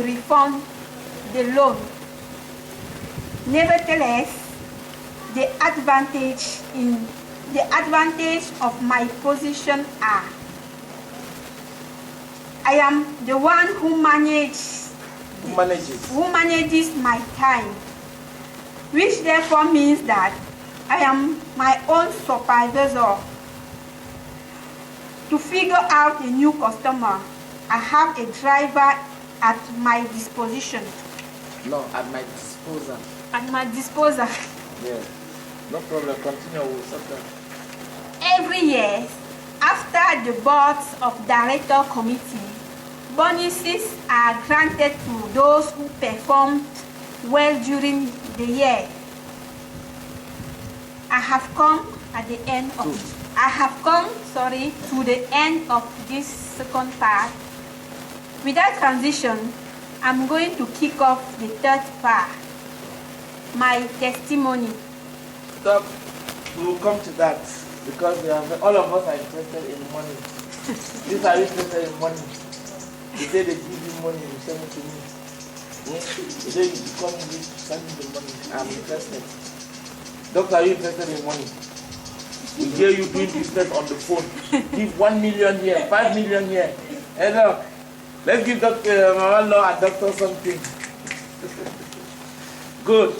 refund the loan. Nevertheless, the advantage of my position are I am the one who manages my time, which therefore means that I am my own supervisor. To figure out a new customer, I have a driver at my disposition. No, at my disposal. At my disposal. Yes. No problem. Continue with something. Every year, after the boards of director committee, bonuses are granted to those who performed well during the year. I have come to the end of this second part. With that transition, I'm going to kick off the third part, my testimony. Stop. We will come to that because all of us are interested in money. These are interested in money. The day they give you money, you send it to me. The day you become rich, send me the money. I'm interested. Doctor, are you interested in money? We hear you doing business on the phone. Give 1 million here, 5 million here. Hello. Let's give Mme Laure and Doctor something. Good.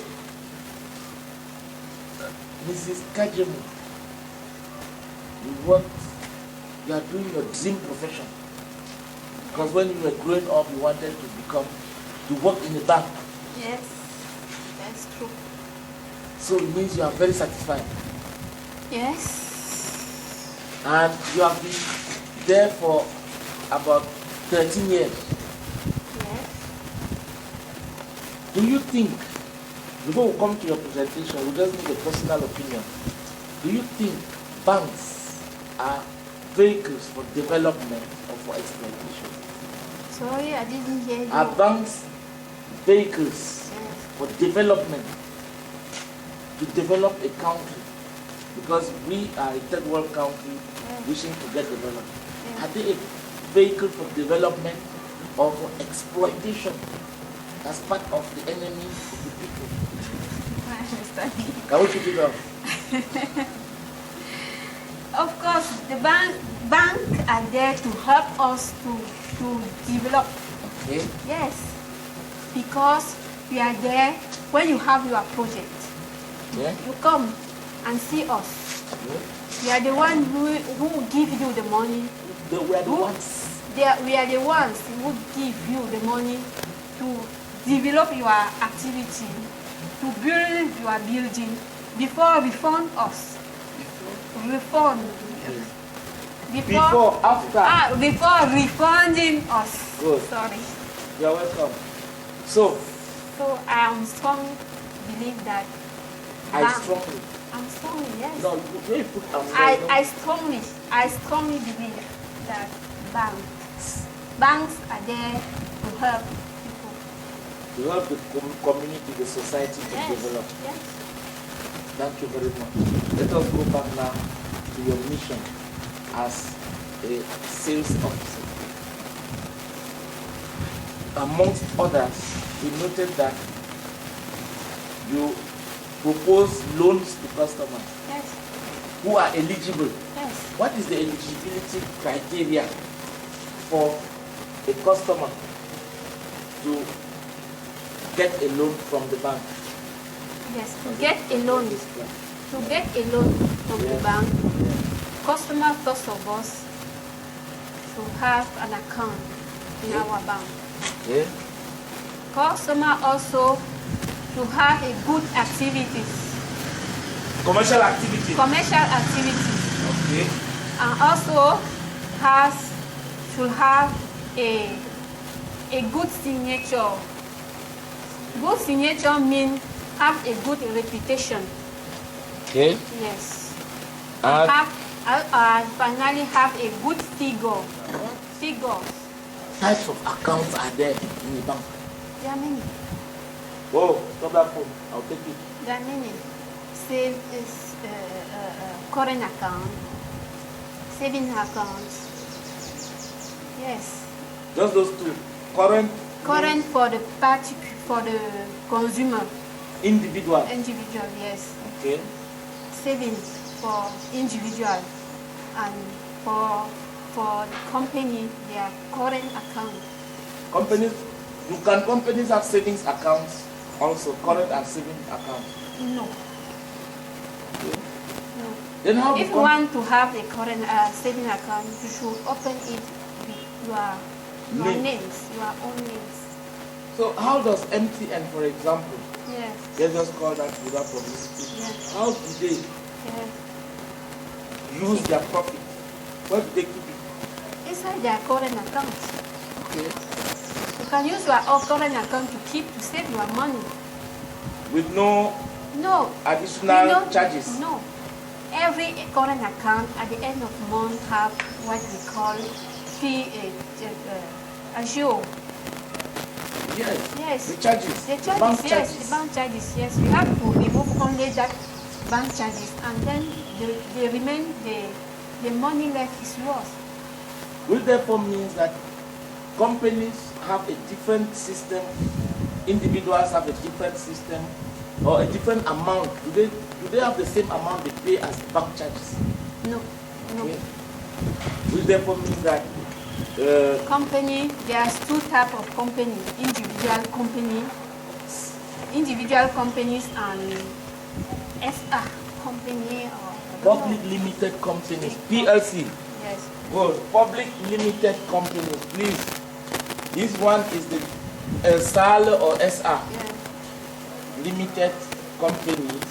Mrs. Kajemu, you are doing your dream profession. Because when you were growing up, you wanted to work in a bank. Yes, that's true. So it means you are very satisfied. Yes. And you have been there for about 13 years. Yes. Do you think, before we come to your presentation, we just need a personal opinion. Do you think banks are vehicles for development or for exploitation? Sorry, I didn't hear you. Are banks vehicles for development, to develop a country? Because we are a third world country wishing to get developed. Are they a vehicle for development or for exploitation as part of the enemy of the people? I understand. Can we pick it up? Of course, the banks are there to help us to develop. Okay. Yes, because we are there when you have your project. Yeah. You come and see us. Yeah. We are the one who give you the money. We are the ones. We are the ones who give you the money to develop your activity, to build your building before refund us. Refund. Before, after. Before refunding us. Good. Sorry. You are welcome. So I am strongly believe that. I'm strongly, yes. no, you put I strongly believe that banks are there to help people. to help the community, the society to develop. Yes. Thank you very much. Let us go back now to your mission as a sales officer. Amongst others, we noted that you propose loans to customers who are eligible. Yes. What is the eligibility criteria for a customer to get a loan from the bank? Yes, to get a loan. To get a loan from the bank, customer first of all should have an account in our bank. Okay. Customer also should have a good activities, Commercial activity. commercial activities, Okay. and also should have a good signature. Good signature means have a good reputation. Okay. Yes. And Finally have a good figures. types of accounts are there in the bank? There are many. Oh, stop that phone. I'll take it. There are many. Save is current account, saving accounts. Yes. Just those two. Current. Current for the consumer, Individual. individual. Yes. Okay. Savings for individual, and for the company, their current account. Companies have savings accounts also, current and savings accounts? No. Okay. No. Then how If you want to have a current saving account, you should open it with your names, your own names. So how does MTN, for example, Yes. let's just call that without publicity, Yes. how do they Yes. use their profit? Where do they keep it? Inside their current account. Okay. You can use your current account to save your money. With no No. additional charges? No. Every current account at the end of the month have what we call fee, agio. Yes. Yes. The charges. The charges, bank yes, charges. the bank charges, yes. You have to remove only that bank charges, and then the money left is yours. Which therefore means that companies have a different system, individuals have a different system, or a different amount. Do they have the same amount they pay as bank charges? No. Okay. Which therefore means that Company, there's two types of company: individual companies, and SR company, or public limited companies, PLC. Yes. Good. Public limited companies, please. This one is the SAL or SR. Yes. Limited companies,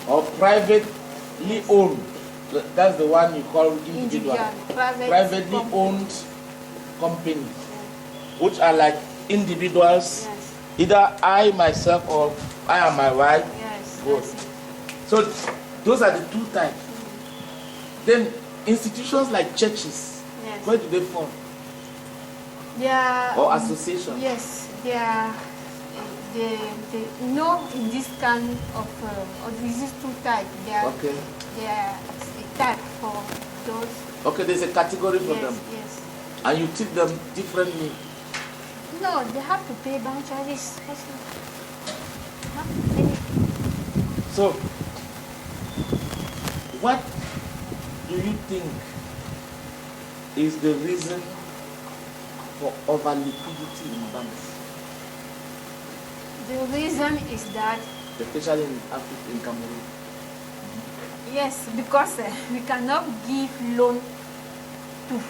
or privately owned. That's the one you call individual. Privately owned companies, which are like individuals. Yes. Either I myself or I and my wife. Yes. Both. That's it. So those are the two types. Then institutions like churches, Yes. where do they fall? They are, Or associations? yes, they are. They in this kind of these two types. Okay. They are a type for those. Okay, there's a category for Yes. them. Yes. And you treat them differently. No, they have to pay bank charges. Also. They have to pay. So, what do you think is the reason for over liquidity in banks, The reason is that, especially in Africa, in Cameroon? yes, because we cannot give loan to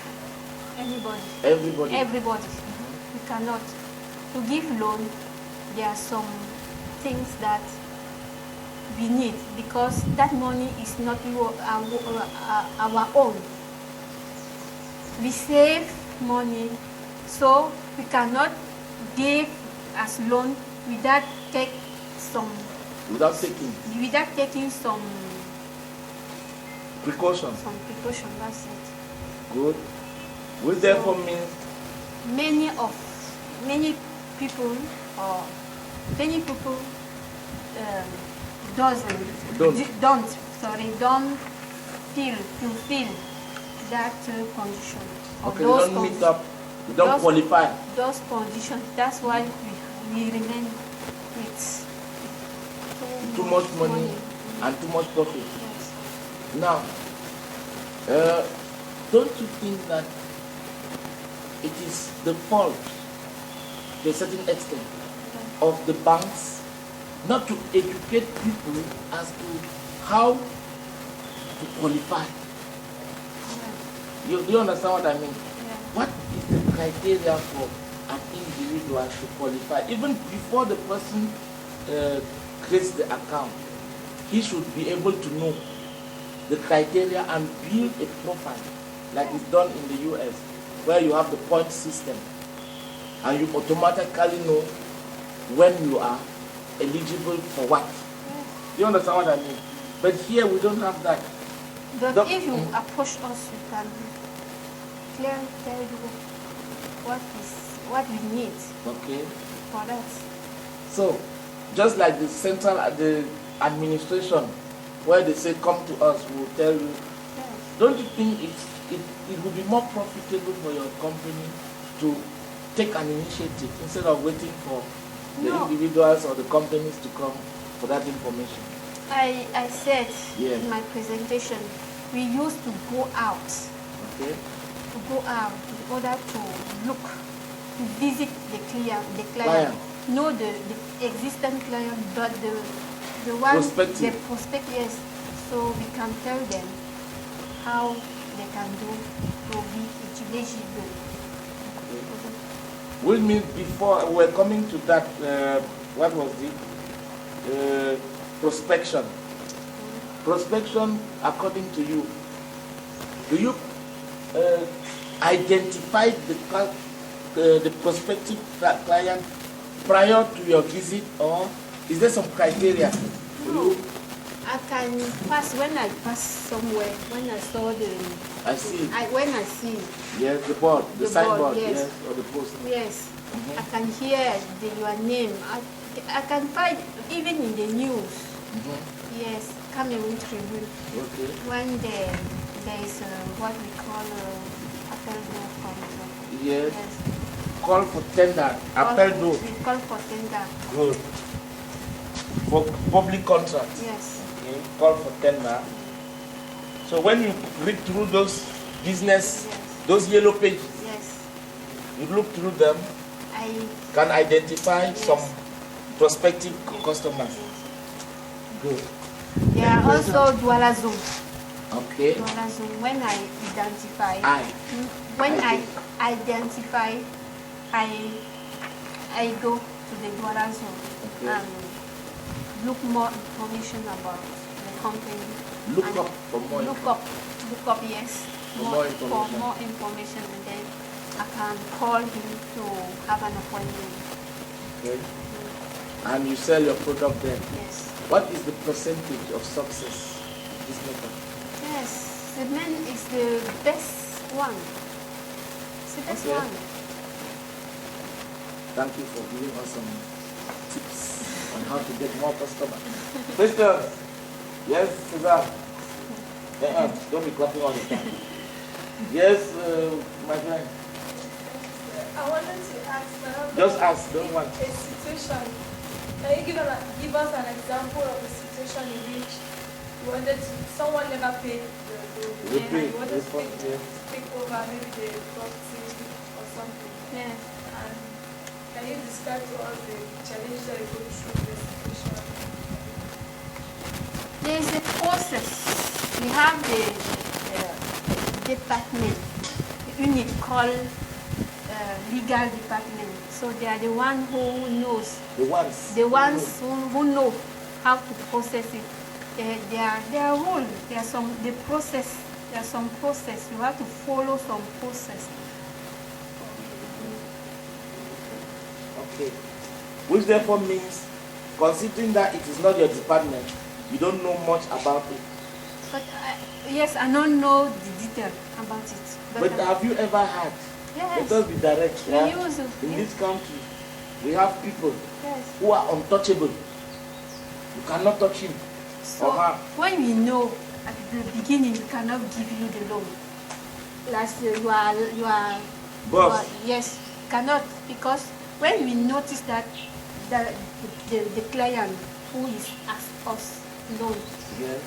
anybody. Everybody. We cannot. To give loan, there are some things that we need, because that money is not our own. We save money, so we cannot give as loan without taking some Precaution. precaution. That's it. Good. Which therefore means Many people don't fulfill that condition. Or okay, you don't meet up, you don't qualify. Those conditions. That's why we remain with Too much money and too much profit. Yes. Now, don't you think that it is the fault, to a certain extent, of the banks not to educate people as to how to qualify. You understand what I mean? Yeah. What is the criteria for an individual to qualify? Even before the person creates the account, he should be able to know the criteria and build a profile like it's done in the US, where you have the point system and you automatically know when you are eligible for what. You understand what I mean? But here we don't have that. But if you approach us, we can clearly tell you what we need Okay. for that. So, just like the central the administration, where they say come to us, we will tell you. Yes. Don't you think it would be more profitable for your company to take an initiative instead of waiting for the No. individuals or the companies to come for that information? I said Yes. in my presentation, we used to go out, Okay. in order to look, to visit the client, Client. know the existing client, but the one, Prospective. the prospect, yes. So we can tell them how they can do to be eligible. We mean before we're coming to that. What was it? Prospection. Prospection, according to you, do you identify the prospective client prior to your visit, or is there some criteria for No. you? I can pass when I pass somewhere, when I saw I see. when I see, Yes, the board, the The signboard, board, yes. yes, or the post. yes, Mhm. I can hear your name. I can find even in the news. Mhm. Yes, Cameroun Tribune. Okay. When there is what we call appel d'offre. Yes. Yes. Call for tender, appel d'offre. We call for tender. Good. For public contract. Yes. Okay. Call for tender. So when you read through those business, Yes. those yellow pages, Yes. you look through them, I. can identify Yes. some prospective customers. Yes. Good. There are also douala zone. Okay. Douala zone. When I identify. When I I identify, I go to the douala zone Okay. and look more information about the company. Look and up for more Look up, yes. For more information. For more information, and then I can call him to have an appointment. Okay. And you sell your product there. Yes. What is the percentage of success of this method? Yes. The man is the best one. It's the best Okay. one. Thank you for giving us some tips on how to get more customers. Questions? Yes, Cesar? Don't be clapping all the time. Yes, my friend. I wanted to ask, Just ask, don't want. a situation. Can you give us an example of a situation in which you wanted to, someone never paid the They and pay, you wanted to refund, yeah. take over maybe the property or something? Yes. And can you describe to us the challenges that you go through in this situation? There is a process. We have the department, the unit called legal department. So they are the one who knows, The ones. who know how to process it. Their role. There are some process. You have to follow some process. Okay. Which therefore means, considering that it is not your department, you don't know much about it. But yes, I don't know the detail about it. But have you ever had? Yes. Let us be direct. We Yeah? use it. In Yes. this country, we have people Yes. who are untouchable. You cannot touch him So or her. when we know at the beginning we cannot give you the loan, like you are Boss. yes, cannot, because when we notice that the client who is asked us loan Yes.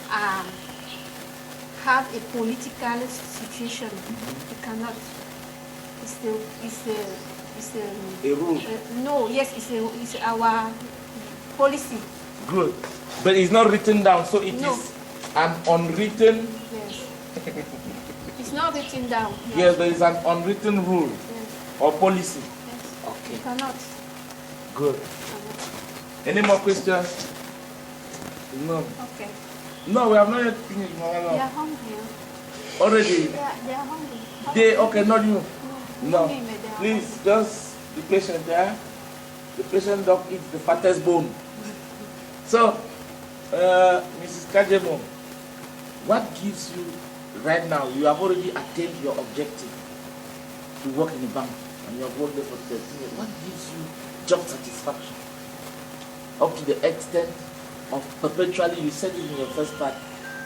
have a political situation, we cannot. It's It's A rule. no, yes, it's our policy. Good. But it's not written down, so it No. is an unwritten. Yes. It's not written down. Yes, there is an unwritten rule Yes. or policy. Yes. Okay. You cannot. Good. Any more questions? No. Okay. No, we have not yet finished, Mama They Laure. are hungry. Already. They are hungry. Okay, not you. No. Me, but they are Please, just be patient there. The patient dog eats the fattest bone. So, Mrs. Kajemo, what gives you, right now, you have already attained your objective to work in a bank, and you have worked there for 13 years. What gives you job satisfaction? Up to the extent of perpetually, you said it in your first part,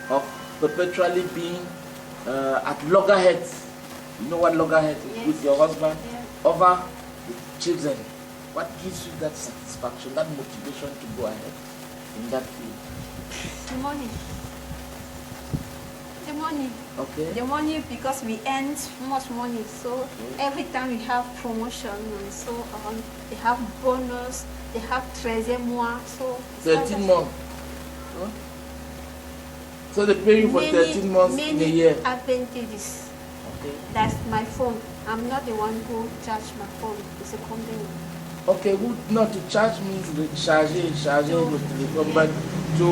of perpetually being at loggerheads. You know what loggerheads is? Yes. With your husband, Yes. over the children. What gives you that satisfaction, that motivation to go ahead in that field? The money. The money. Okay. The money, because we earn much money, so every time we have promotion and so on, they have bonus, they have 13 mois, so 13 months. Huh? So they pay you for 13 months in a year. Many advantages. Okay. That's my phone. I'm not the one who charge my phone. It's a company. Okay, who not to charge means charger with telephone, but to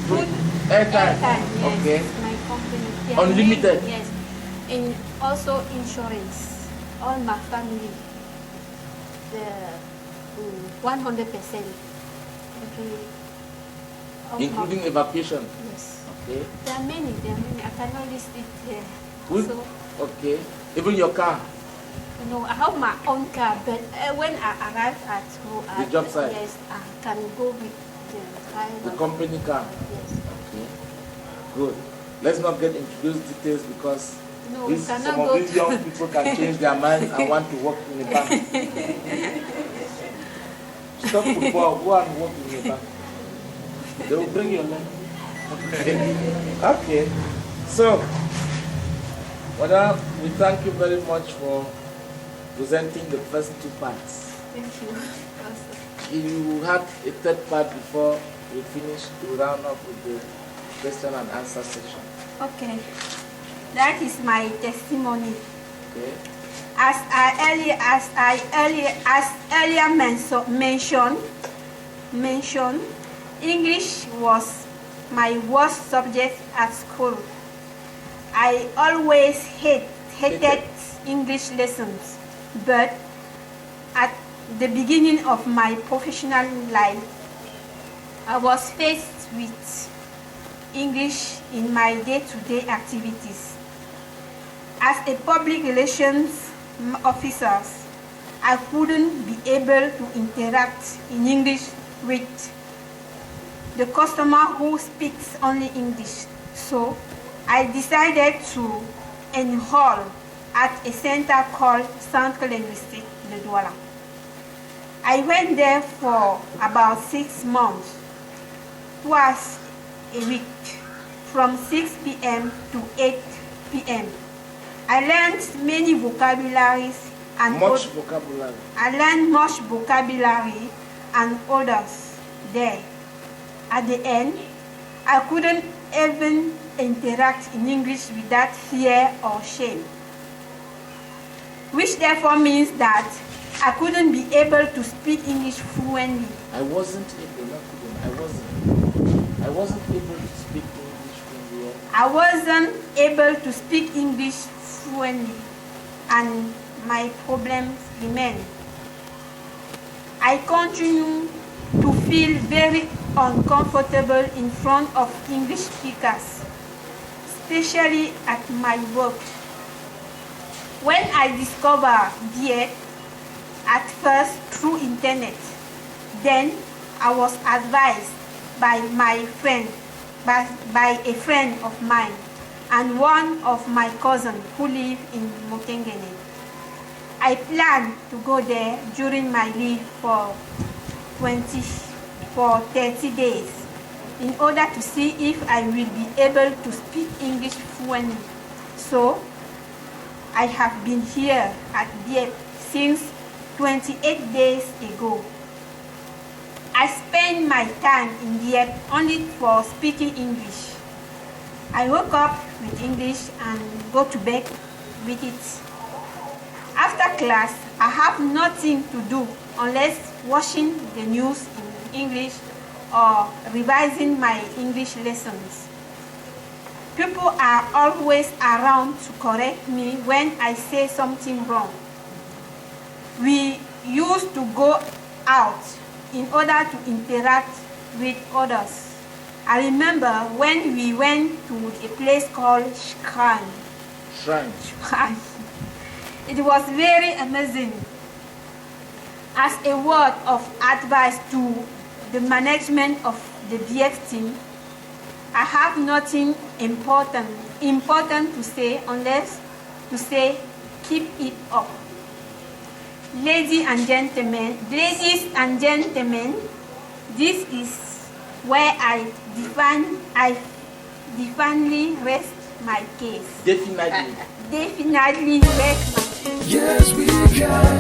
put airtime. Yes, Okay. it's my company. They are Unlimited. many, yes. And also insurance. All my family. The 100%. Including evacuation. Yes. Okay. There are many. I cannot list it here. Good. So, Okay. Even your car. no, I have my own car, but when I arrive at home, The job site. yes, I can go with the driver. The company car. Yes. Okay. Good. Let's not get into those details because No, we cannot some of go these to- young people can change their minds and want to work in a bank. Stop football, go and work in a bank. They will bring your money. Okay. So, Madam, we thank you very much for presenting the first two parts. Thank you. You had a third part before we finish to round up with the question and answer session. Okay. That is my testimony. Okay. As I earlier mentioned, English was my worst subject at school. I always hated English lessons, but at the beginning of my professional life, I was faced with English in my day-to-day activities. As a public relations officer, I couldn't be able to interact in English with the customer who speaks only English. So I decided to enroll at a center called Centre Linguistique de Douala. I went there for about 6 months, twice a week, from 6 p.m. to 8 p.m. I learned many vocabularies and Vocabulary. I learned much vocabulary and others there. At the end, I couldn't even interact in English without fear or shame, which therefore means that I couldn't be able to speak English fluently. I wasn't able to speak English fluently. I wasn't able to speak English fluently, and my problems remain. I continue to feel very uncomfortable in front of English speakers, especially at my work. When I discovered BIEP, at first through internet, then I was advised by a friend of mine and one of my cousins who live in Mokengene. I plan to go there during my leave for 30 days in order to see if I will be able to speak English fluently. So I have been here at BIEP since 28 days ago. I spend my time in BIEP only for speaking English. I woke up with English and go to bed with it. After class, I have nothing to do unless watching the news in English or revising my English lessons. People are always around to correct me when I say something wrong. We used to go out in order to interact with others. I remember when we went to a place called Shrine. Shrine. It was very amazing. As a word of advice to the management of the BIEP team, I have nothing important to say unless to say keep it up. Ladies and gentlemen, this is where I definitely rest my case. Definitely. Definitely rest my case. Yes, we can.